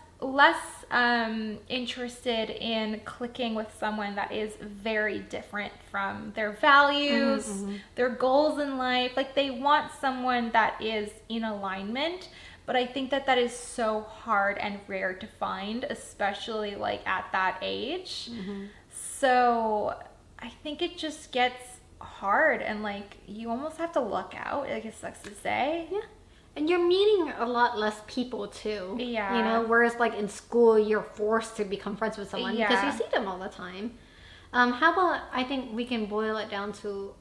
interested in clicking with someone that is very different from their values, their goals in life. Like they want someone that is in alignment. But I think that is so hard and rare to find, especially like at that age. So I think it just gets hard and like you almost have to look out, like it sucks to say. Yeah. And you're meeting a lot less people too. Yeah. You know, whereas like in school you're forced to become friends with someone because you see them all the time. How about I think we can boil it down to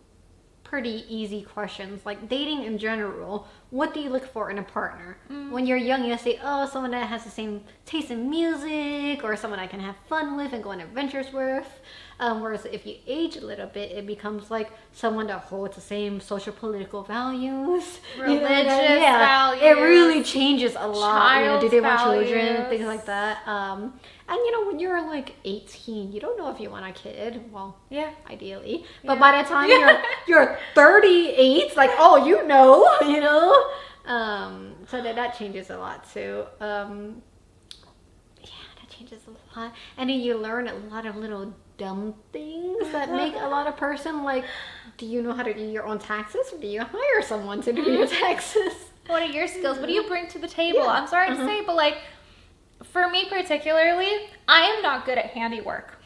pretty easy questions like dating in general. What do you look for in a partner? When you're young, you say, oh, someone that has the same taste in music or someone I can have fun with and go on adventures with. Whereas if you age a little bit, it becomes like someone that holds the same social political values. Religious values. It really changes a lot. Do they want children? Values. Things like that. And you know, when you're like 18, you don't know if you want a kid. Well, ideally. But by the time you're 38, like, oh, you know. So that changes a lot too. That changes a lot. And then you learn a lot of little dumb things that make a lot of person like, do you know how to do your own taxes or do you hire someone to do your taxes? What are your skills? What do you bring to the table? I'm sorry to say, but like for me particularly, I am not good at handiwork.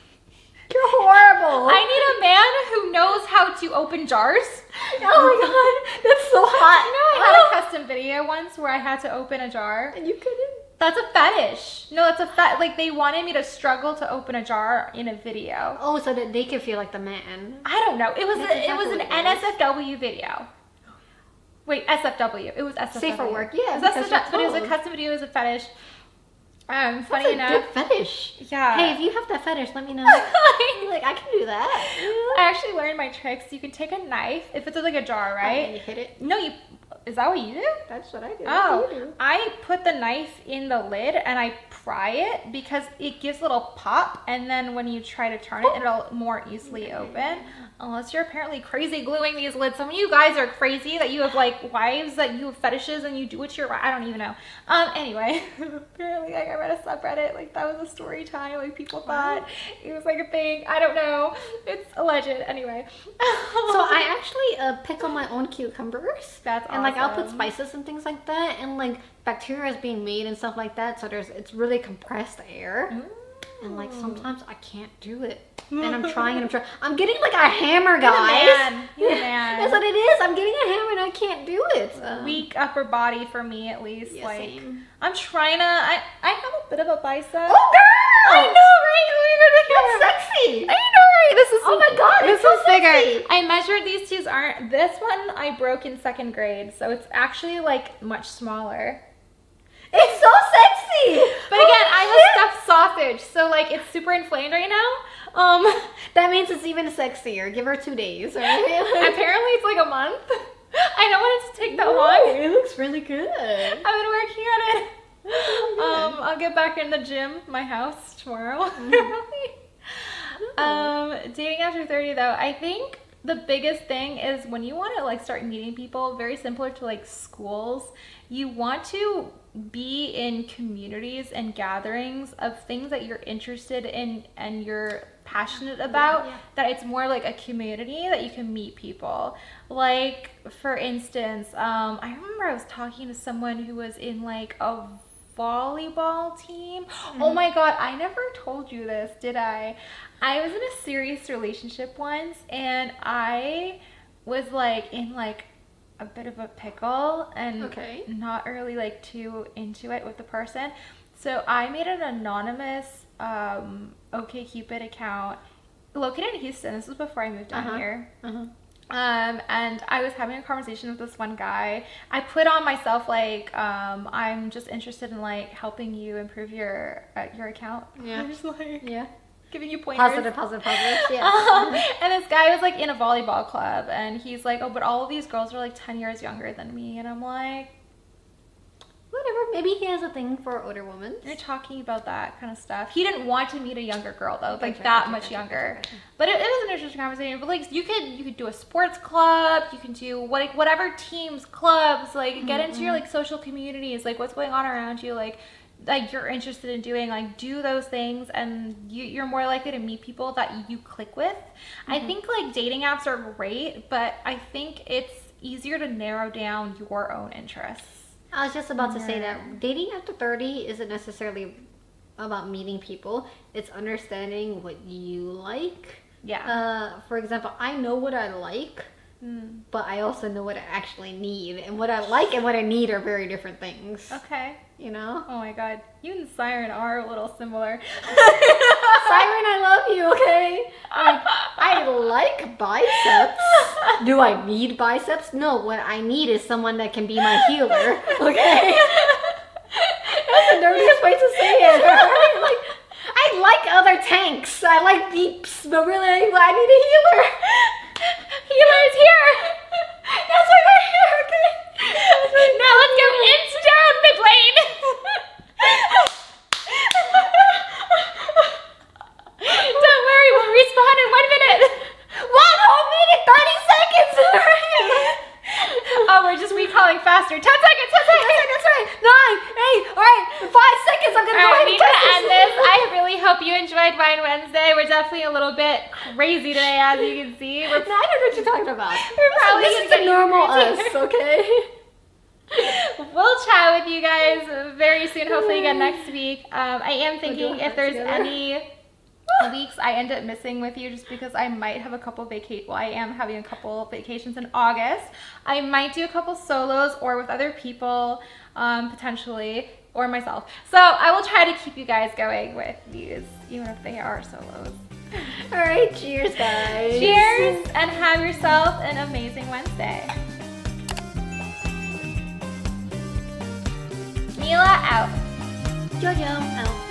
You're horrible. I need a man who knows how to open jars. Oh my god, that's so hot. You know, I had a custom video once where I had to open a jar. And you couldn't? That's a fetish. No, that's a like they wanted me to struggle to open a jar in a video. Oh, so that they could feel like the man. I don't know. It was an what it is. NSFW video. Wait, SFW. It was SFW. Safe for work, yeah. It was SFW, but it was a custom video. It was a fetish. Funny enough, good fetish. Yeah. Hey, if you have that fetish, let me know. Like I can do that. I actually learned my tricks. You can take a knife if it's like a jar, right? And you hit it. No, you Is that what you do? That's what I do. Oh, What do you do? I put the knife in the lid and I pry it because it gives a little pop, and then when you try to turn it, it'll more easily open. Unless you're apparently crazy gluing these lids. Some of you guys are crazy that you have like wives that you have fetishes and you do what you're. I don't even know. Anyway, apparently like, I read a subreddit like that was a story time. Like people thought it was like a thing. I don't know. It's alleged. Anyway. So I actually pickle my own cucumbers. That's and like I'll put awesome. spices and things like that, and like bacteria is being made and stuff like that. So it's really compressed air. And like sometimes I can't do it, and I'm trying and I'm trying. I'm getting like a hammer, guys. You're a man. That's what it is. I'm getting a hammer and I can't do it. Weak upper body for me at least. Yeah, like same. I'm trying to. I have a bit of a bicep. Oh, girl! I know, right? That's sexy. I know, right? This is. Oh my God, This it's so is bigger. sexy. I measured these twos aren't. This one I broke in 2nd grade, so it's actually like much smaller. It's so sexy. But again, I have stuffed sausage, so like it's super inflamed right now. That means it's even sexier. Give her 2 days, right? Apparently it's like a month. I don't want it to take that long. It looks really good. I've been working on it. I'll get back in the gym, my house tomorrow. Dating after 30 though, I think the biggest thing is when you want to like start meeting people, very similar to like schools, you want to be in communities and gatherings of things that you're interested in and you're passionate about, that it's more like a community that you can meet people. Like for instance, I remember I was talking to someone who was in like a volleyball team. Oh my God, I never told you this, did I? I was in a serious relationship once and I was like in like a bit of a pickle and not really like too into it with the person. So I made an anonymous OkCupid account located in Houston. This was before I moved down here. And I was having a conversation with this one guy. I put on myself like I'm just interested in like helping you improve your account. I'm just like giving you pointers. Positive. Yeah. And this guy was like in a volleyball club and he's like, oh, but all of these girls are like 10 years younger than me. And I'm like, whatever. Maybe he has a thing for older women. you're talking about that kind of stuff. He didn't want to meet a younger girl though, like that much younger. But it was an interesting conversation. But like you could do a sports club, you can do whatever teams, clubs, like get into your like social communities, like what's going on around you, like you're interested in doing, like do those things, and you're more likely to meet people that you click with. I think like dating apps are great, but I think it's easier to narrow down your own interests. I was just about to say that dating after 30 isn't necessarily about meeting people. It's understanding what you like. Yeah. For example, I know what I like, but I also know what I actually need. And what I like and what I need are very different things. Okay. You know? Oh my God. You and Siren are a little similar. Siren, I love you, okay? Like, I like biceps. Do I need biceps? No, what I need is someone that can be my healer, okay? That's the dirtiest way to say it, right? Like, I like other tanks. I like beeps, but really, I need a healer. Healer is here. That's why we're here, okay? Now let's go into down mid lane. Don't worry, we'll respawn in 1 minute. 1 whole minute, 30 seconds. Oh, we're just recalling faster. 10 seconds. 10 seconds. That's right. 9, 8. All right, 5 seconds. I'm gonna All go right, ahead we and need to test end this. I really hope you enjoyed Wine Wednesday. We're definitely a little bit crazy today, as you can see. No, I don't know what you're talking about. We're probably This gonna is get the normal even us, okay? We'll chat with you guys very soon, hopefully again next week. I am thinking if there's any weeks I end up missing with you just because I might have a couple I am having a couple vacations in August. I might do a couple solos or with other people, potentially, or myself. So I will try to keep you guys going with these, even if they are solos. All right, cheers, guys. Cheers, and have yourself an amazing Wednesday. Mila out. Jojo out.